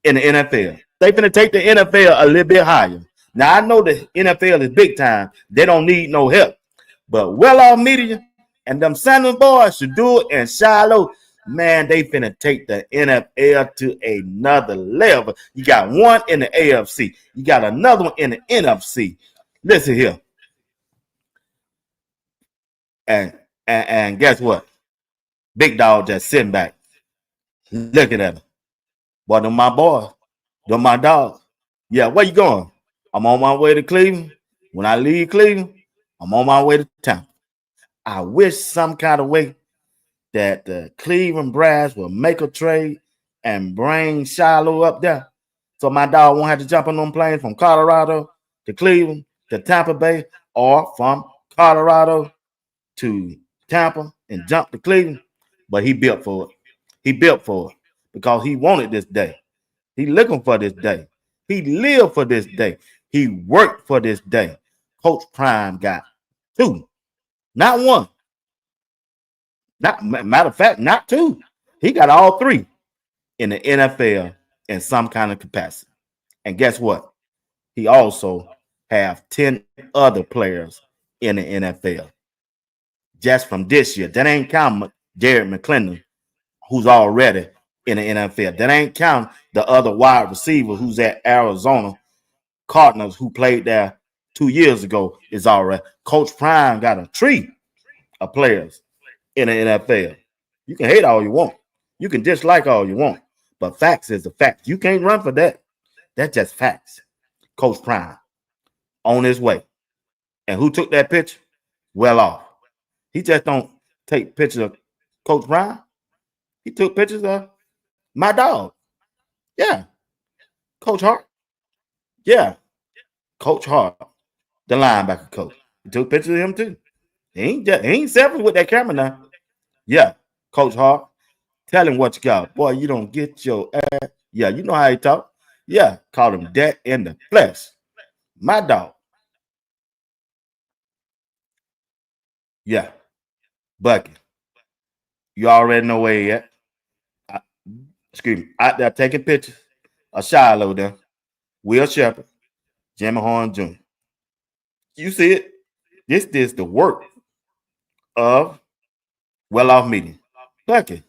in the NFL. They finna take the NFL a little bit higher. Now, I know the NFL is big time. They don't need no help. But Well-Off Media and them Sanders boys, Shedeur and Shiloh, man, they finna take the NFL to another level. You got one in the AFC. You got another one in the NFC. Listen here. And guess what? Big Dog just sitting back, looking at him. Boy, them my boys. Them my dogs. Yeah, where you going? I'm on my way to Cleveland. When I leave Cleveland, I'm on my way to town. I wish some kind of way that the Cleveland Browns will make a trade and bring Shiloh up there So my dog won't have to jump on them planes from Colorado to Cleveland to Tampa Bay, or from Colorado to Tampa and jump to Cleveland. But he built for it. He built for it because he wanted this day. He looking for this day. He lived for this day. He worked for this day. Coach Prime got 2, not 1. Not matter of fact, not 2. He got all 3 in the NFL in some kind of capacity. And guess what? He also have 10 other players in the NFL just from this year. That ain't counting Jared McClendon, who's already in the NFL. That ain't counting the other wide receiver who's at Arizona Cardinals, who played there 2 years ago, is already. Coach Prime got a tree of players in the NFL. You can hate all you want. You can dislike all you want. But facts is the fact. You can't run for that. That's just facts. Coach Prime on his way. And who took that picture? Well off. He just don't take pictures of Coach Prime. He took pictures of my dog. Yeah. Coach Hart. Yeah. Coach Hart, the linebacker coach. He took pictures of him too. He ain't selfish with that camera now. Yeah. Coach Hart. Tell him what you got. Boy, you don't get your ass. Yeah, you know how he talk. Yeah. Call him that in the flesh. My dog. Yeah. Bucky. You already know where he at. Excuse me. Out there taking pictures of Shiloh there. Will Shepherd. Jimmy Horn Jr. You see it? This is the work of Well Off Media. Bucky,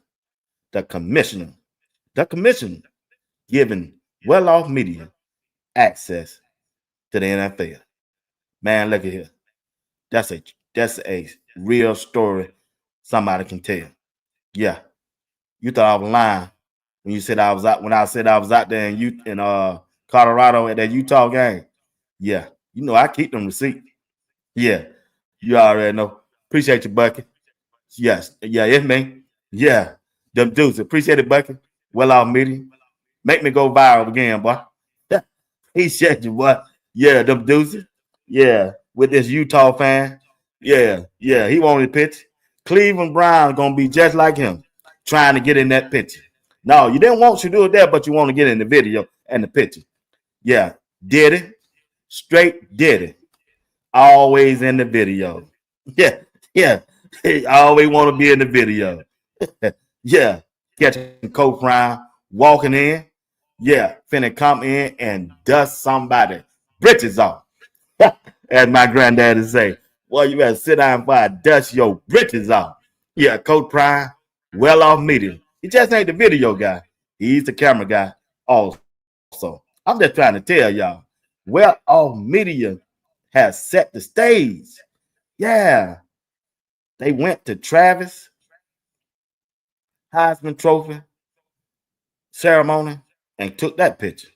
the commissioner giving Well Off Media access to the NFL. Man, look at here. That's a real story somebody can tell. Yeah. You thought I was lying when you said I was out there in Colorado at that Utah game. Yeah. You know I keep them receipts. Yeah. You already know. Appreciate you, Bucky. Yes. Yeah, it's me. Yeah. Them dudes. Appreciate it, Bucky. Well Off Media. Make me go viral again, boy. He said you, boy. Yeah, them dudes. Yeah. With this Utah fan. Yeah. Yeah. He wanted a picture. Cleveland Browns gonna be just like him, trying to get in that picture. No, you didn't want to do it there, but you want to get in the video and the picture. Yeah. Did it. Straight did it. Always in the video. Yeah. Yeah. He always want to be in the video. Yeah. Catching Coach Prime walking in. Yeah. Finna come in and dust somebody britches off. As my granddaddy say, well, you better sit down before I dust your britches off. Yeah, Coach Prime, Well Off Media. He just ain't the video guy. He's the camera guy also. I'm just trying to tell y'all, Well Off Media has set the stage. Yeah. They went to Travis Heisman Trophy ceremony and took that picture.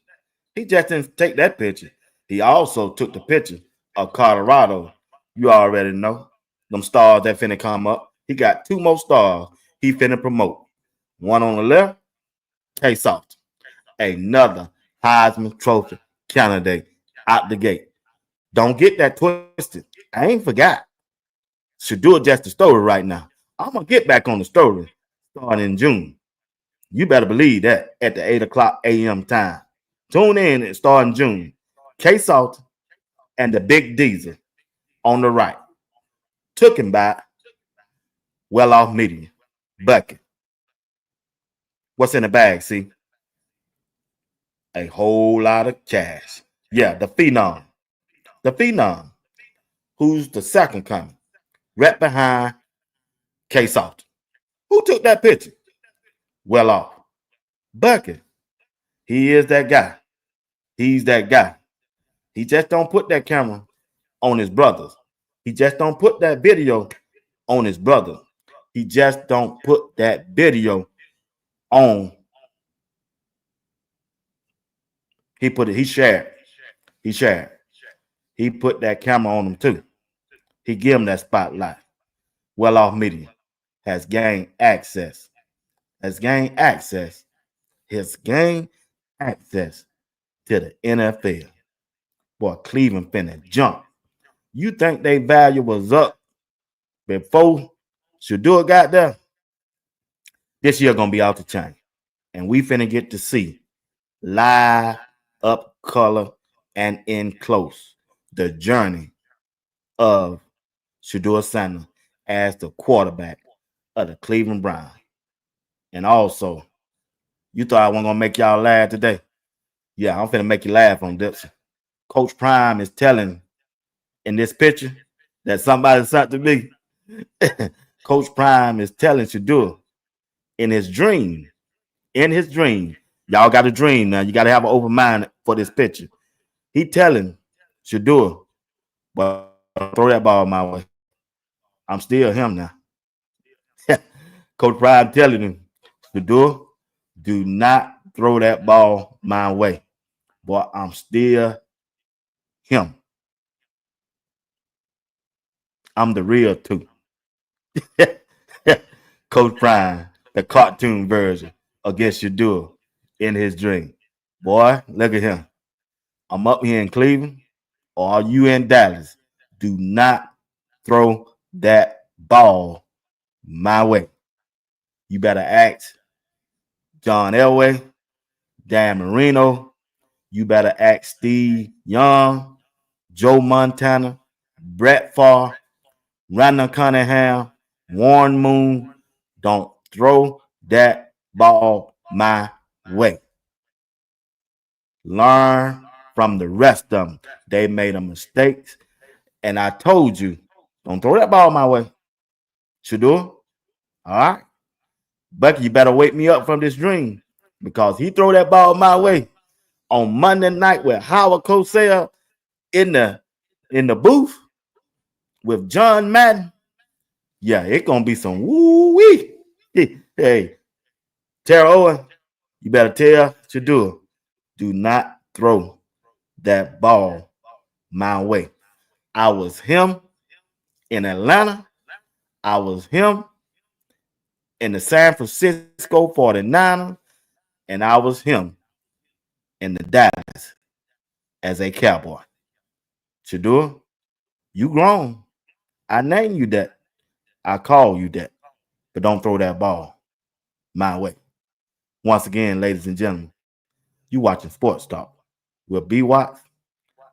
He just didn't take that picture. He also took the picture of Colorado. You already know them stars that finna come up. He got 2 more stars he finna promote. One on the left, K-Soft. Another Heisman Trophy candidate out the gate. Don't get that twisted. I ain't forgot. Should do it just the story right now. I'm going to get back on the story starting in June. You better believe that at the 8 o'clock a.m. time. Tune in and start in June. K-Salt and the Big Diesel on the right. Took him by Well Off Media. Bucket. What's in the bag, see? A whole lot of cash. Yeah, the Phenom. The Phenom. Who's the second coming? Right behind K-Salt. Who took that picture? Well Off. Bucket. He is that guy. He's that guy. He just don't put that camera on his brothers. He just don't put that video on his brother. He just don't put that video on. He shared. He put that camera on him too. He give him that spotlight. Well Off Media has gained access. to the NFL. Boy, Cleveland finna jump. You think they value was up before Shador got there? This year gonna be out the chain. And we finna get to see live, up color, and in close the journey of Shador Sanders as the quarterback of the Cleveland Browns. And also, you thought I wasn't gonna make y'all laugh today? Yeah, I'm finna make you laugh on Dipson. Coach Prime is telling in this picture that somebody sent to me. Coach Prime is telling Shador in his dream. Y'all got a dream now. You got to have an open mind for this picture. He telling Shador, well, throw that ball my way. I'm still him now. Coach Prime telling him, Shador, do not throw that ball my way. Boy, I'm still him. I'm the real too. Coach Prime, the cartoon version against Shador in his dream. Boy, look at him. I'm up here in Cleveland, or are you in Dallas? Do not throw that ball my way. You better ask John Elway, Dan Marino. You better ask Steve Young, Joe Montana, Brett Favre, Randall Cunningham, Warren Moon. Don't throw that ball my way. Learn from the rest of them. They made a mistake. And I told you, don't throw that ball my way. Shador, all right? Bucky, you better wake me up from this dream because he throw that ball my way on Monday night with Howard Cosell in the booth with John Madden. Yeah, it's going to be some woo-wee. Hey, Terrell Owen, you better tell Shador, do not throw that ball my way. I was him in Atlanta. I was him in the San Francisco 49ers. And I was him in the Dallas as a Cowboy. Shador, you grown. I name you that. I call you that. But don't throw that ball my way. Once again, ladies and gentlemen, you watching Sports Talk with B. Watts.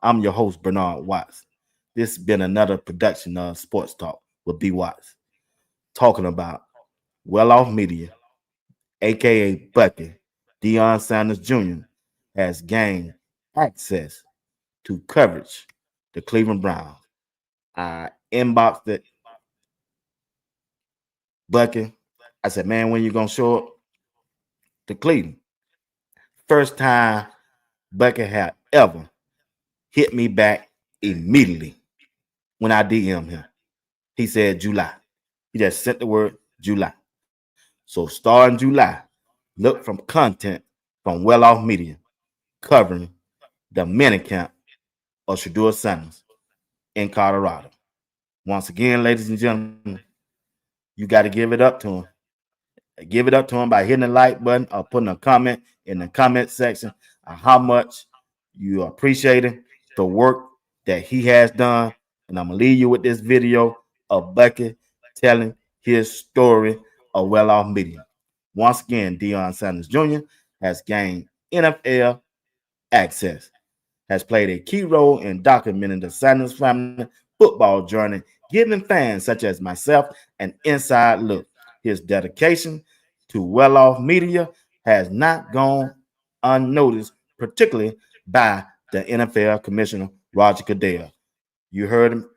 I'm your host, Bernard Watts. This has been another production of Sports Talk with B. Watts. Talking about Well Off Media, a.k.a. Bucky, Deion Sanders Jr. has gained access to coverage the Cleveland Browns. I inboxed it. Bucky, I said, man, when you going to show up to Cleveland? First time Bucky had ever hit me back immediately when I DM'd him. He said July. He just sent the word July. So starting July, look from content from Well Off Media covering the minicamp of Shador Sanders in Colorado. Once again, ladies and gentlemen, you got to give it up to him. Give it up to him by hitting the like button or putting a comment in the comment section on how much you appreciate the work that he has done. And I'm going to leave you with this video of Bucky telling his story of Well Off Media. Once again, Deion Sanders Jr. has gained NFL access, has played a key role in documenting the Sanders family football journey, giving fans such as myself an inside look. His dedication to Well Off Media has not gone unnoticed, particularly by the NFL Commissioner Roger Goodell. You heard him,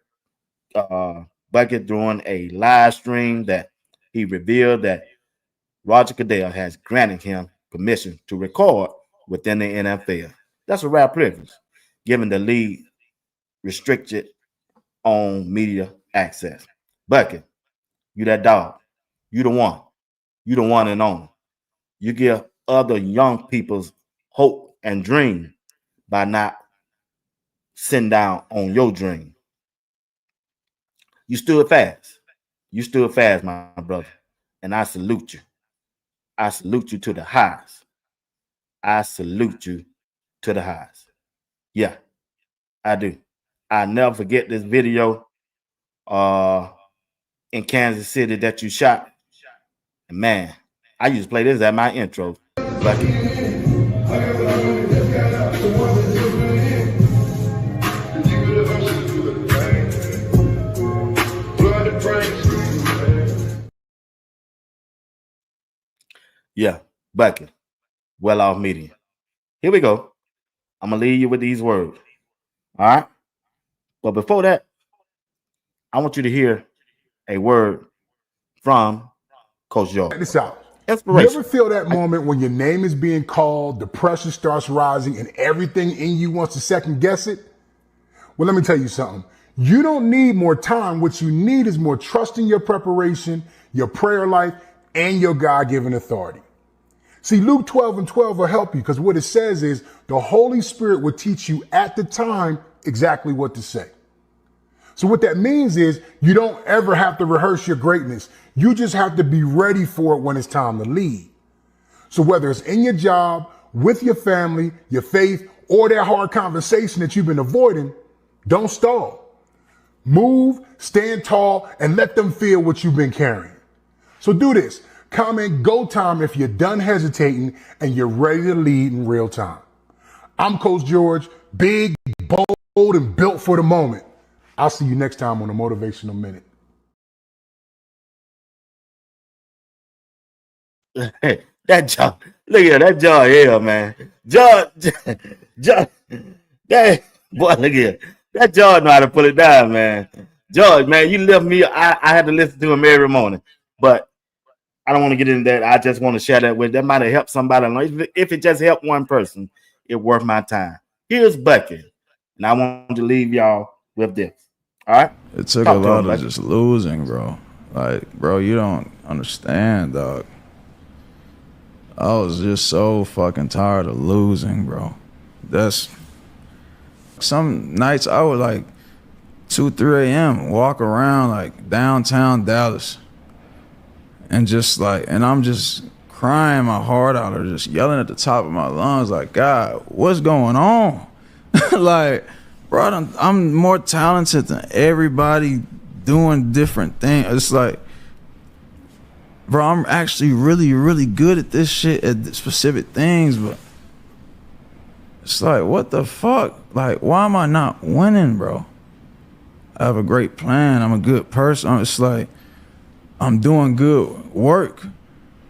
Bucky, during a live stream that he revealed that Roger Goodell has granted him permission to record within the NFL. That's a rare privilege, given the league restricted on media access. Bucky, you that dog. You the one. You the one and only. You give other young people's hope and dream by not sitting down on your dream. You stood fast. You stood fast, my brother. And I salute you. I salute you to the highest. I salute you to the highs. Yeah, I do. I never forget this video in Kansas City that you shot. And man, I used to play this at my intro. Yeah, Bucky. Well off medium. Here we go. I'm gonna leave you with these words. All right. But before that, I want you to hear a word from Coach George. Check this out. Inspiration. You ever feel that moment when your name is being called, the pressure starts rising, and everything in you wants to second guess it? Well, let me tell you something. You don't need more time. What you need is more trust in your preparation, your prayer life, and your God-given authority. See, Luke 12:12 will help you because what it says is the Holy Spirit will teach you at the time exactly what to say. So what that means is you don't ever have to rehearse your greatness. You just have to be ready for it when it's time to lead. So whether it's in your job, with your family, your faith, or that hard conversation that you've been avoiding, don't stall. Move, stand tall, and let them feel what you've been carrying. So do this. Comment go time if you're done hesitating and you're ready to lead in real time. I'm Coach George, big, bold, and built for the moment. I'll see you next time on a Motivational Minute. Hey, that jaw. Look at that jaw here, man. Jaw. That boy, look here. That jaw know how to pull it down, man. George, man, you left me. I had to listen to him every morning, but I don't want to get into that. I just want to share that with. That might have helped somebody. If it just helped one person, it's worth my time. Here's Bucky, and I want to leave y'all with this. All right. It took a lot of just losing, bro. Like, bro, you don't understand, dog. I was just so fucking tired of losing, bro. That's some nights I would like 2, 3 a.m. walk around like downtown Dallas and just like, and I'm just crying my heart out or just yelling at the top of my lungs like, God, what's going on? Like, bro, I'm more talented than everybody doing different things. It's like, bro, I'm actually really, really good at this shit, at specific things, but it's like, what the fuck? Like, why am I not winning, bro? I have a great plan. I'm a good person. It's like, I'm doing good work.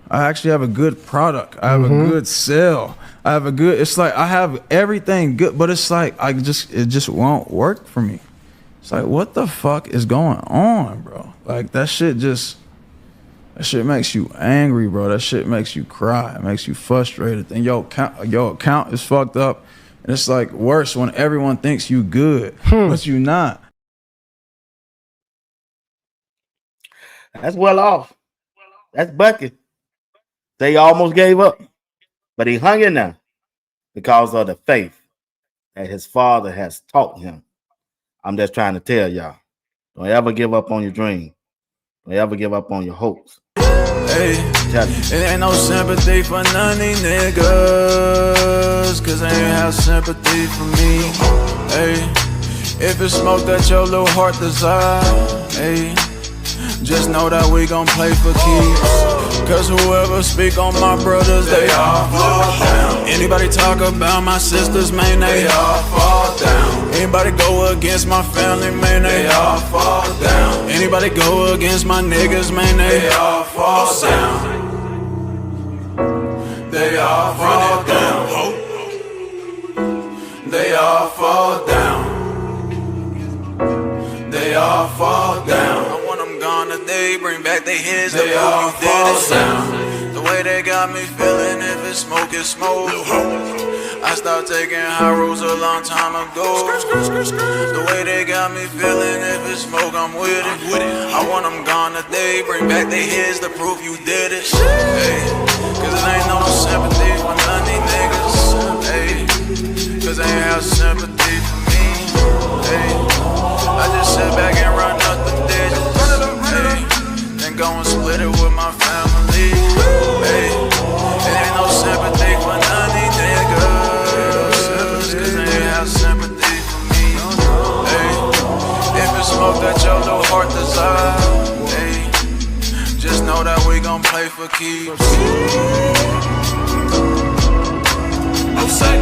I actually have a good product. I have a good sell. I have a good, it's like, I have everything good, but it's like, it just won't work for me. It's like, what the fuck is going on, bro? Like, that shit makes you angry, bro. That shit makes you cry. It makes you frustrated. And your account is fucked up. And it's like worse when everyone thinks you good, but you not. That's well off. That's Bucky. They almost gave up, but he hung in there because of the faith that his father has taught him. I'm just trying to tell y'all, don't ever give up on your dream. Don't ever give up on your hopes. Hey, it ain't no sympathy for none of these niggas, cause they ain't have sympathy for me. Hey, if it's smoke that your little heart desire, hey, just know that we gon' play for keeps. Cause whoever speak on my brothers, they all fall down. Anybody talk about my sisters, man, they all fall down. Anybody go against my family, man, they all fall down. Anybody go against my niggas, man, they all fall down. They all fall down. They all fall down. They all fall down. I want them gone today, bring back their heads. They all fall down. The way they got me feeling, if it's smoke, it's smoke. I stopped taking high roads a long time ago. The way they got me feeling, if it's smoke, I'm with it. I want them gone today, bring back their heads to prove you did it. Hey, cause it ain't no sympathy for none of these niggas. Hey, cause they ain't have sympathy for me. Hey, I just sit back and run up the digits. Hey, then go and split it with my family. Hey, it ain't no sympathy for none of these niggas. smoke that your little heart desire. Hey, just know that we gon' play for keeps. I'm sick.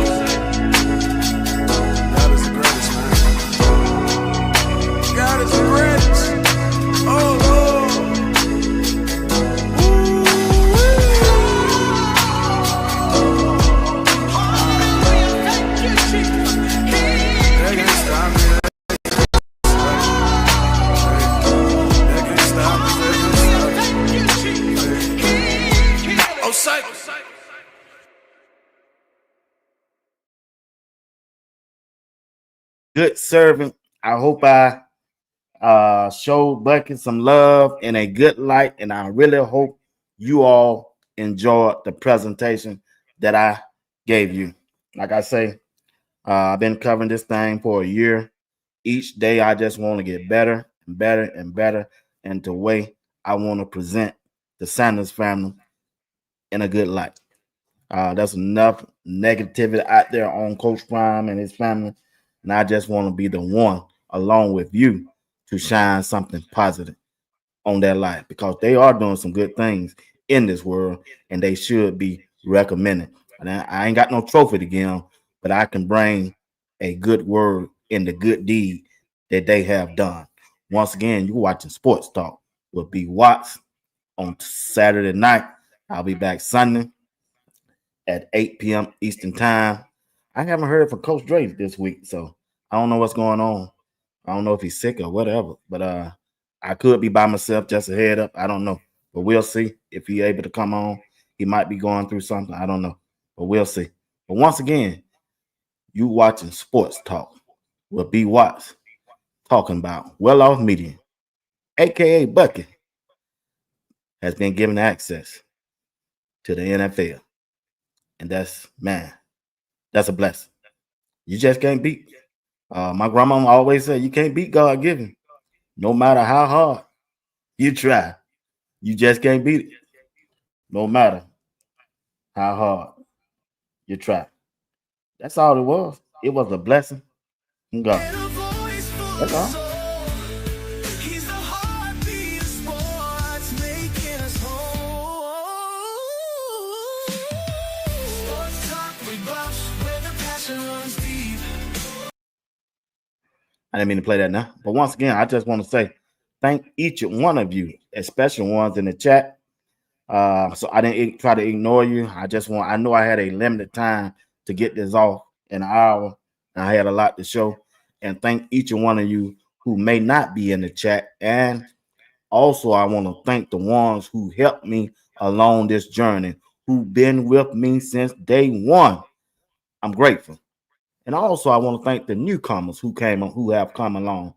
God is the greatest, man. God is the greatest. Oh Lord. Good servant. I hope I showed Bucky some love in a good light, and I really hope you all enjoyed the presentation that I gave you. Like I say, I've been covering this thing for a year. Each day, I just want to get better and better and better, and the way I want to present the Sanders family in a good light. There's enough negativity out there on Coach Prime and his family, and I just want to be the one, along with you, to shine something positive on their life, because they are doing some good things in this world, and they should be recommended. And I ain't got no trophy to give them, but I can bring a good word in the good deed that they have done. Once again, you're watching Sports Talk with B. Watts on Saturday night. I'll be back Sunday at 8 p.m. Eastern Time. I haven't heard from Coach Drake this week, so I don't know what's going on. I don't know if he's sick or whatever, but I could be by myself, just a head up. I don't know, but we'll see if he's able to come on. He might be going through something. I don't know, but we'll see. But once again, you watching Sports Talk with B. Watts, talking about Well-Off Media, a.k.a. Bucky, has been given access to the NFL. And that's a blessing. You just can't beat. My grandma always said, you can't beat God given. No matter how hard you try, you just can't beat it. No matter how hard you try. That's all it was. It was a blessing from God. That's all. He's the heartbeat of sports, making us whole. Sports talk with Buffs, where the passion runs deep. I didn't mean to play that now. But once again, I just want to say thank each one of you, especially ones in the chat. So I didn't try to ignore you. I know I had a limited time to get this off in an hour, and I had a lot to show. And thank each one of you who may not be in the chat. And also, I want to thank the ones who helped me along this journey, who've been with me since day one. I'm grateful. And also, I want to thank the newcomers who have come along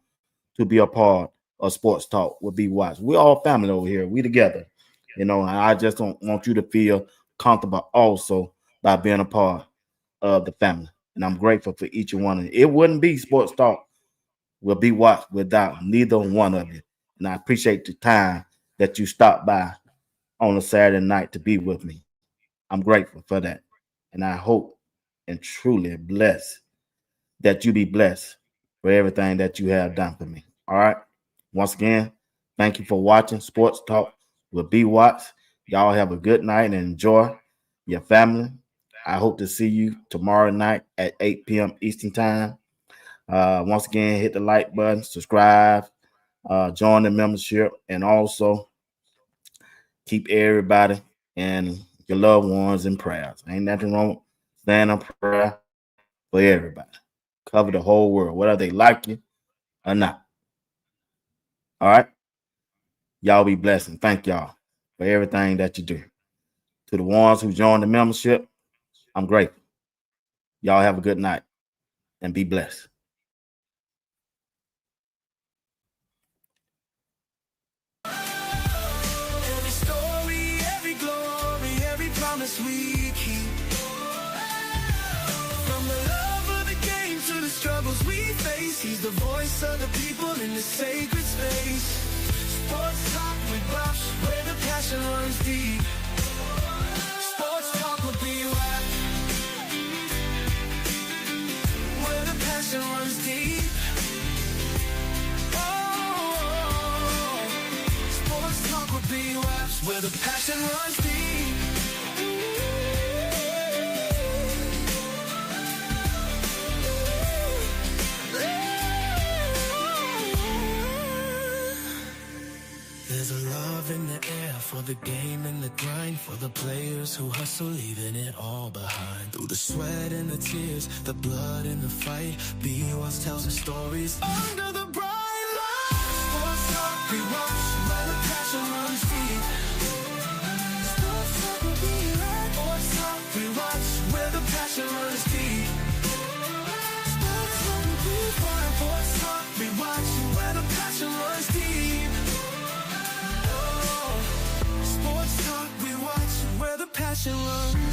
to be a part of Sports Talk with B. Watts. We're all family over here. We together. And I just don't want you to feel comfortable also by being a part of the family. And I'm grateful for each one of you. It wouldn't be Sports Talk with B. Watts without neither one of you. And I appreciate the time that you stopped by on a Saturday night to be with me. I'm grateful for that. And I hope and truly bless that you be blessed for everything that you have done for me. All right. Once again, thank you for watching Sports Talk with B. Watts. Y'all have a good night and enjoy your family. I hope to see you tomorrow night at 8 p.m. Eastern Time. Once again, hit the like button, subscribe, join the membership, and also keep everybody and your loved ones in prayers. Ain't nothing wrong with saying a prayer for everybody. Cover the whole world, whether they like you or not. All right? Y'all be blessed, and thank y'all for everything that you do. To the ones who joined the membership, I'm grateful. Y'all have a good night and be blessed. Every story, every glory, every promise we keep. From the love of the game to the struggles we face, he's the voice of the people in the sacred space. Sports Talk with Buffs, where the passion runs deep. Sports Talk with B-Watts, where the passion runs deep. Oh, where the passion runs deep. There's a love in the air for the game and the grind, for the players who hustle, leaving it all behind. Through the sweat and the tears, the blood and the fight, BUS tells the stories under the bright light. Sports Talk, we watch where the passion runs deep. Sports Talk will be right. Sports Talk, we watch where the passion runs deep. Sports Talk will be fine. Sports Talk, we watch where the passion runs deep. Sports Talk, we watch where the passion runs.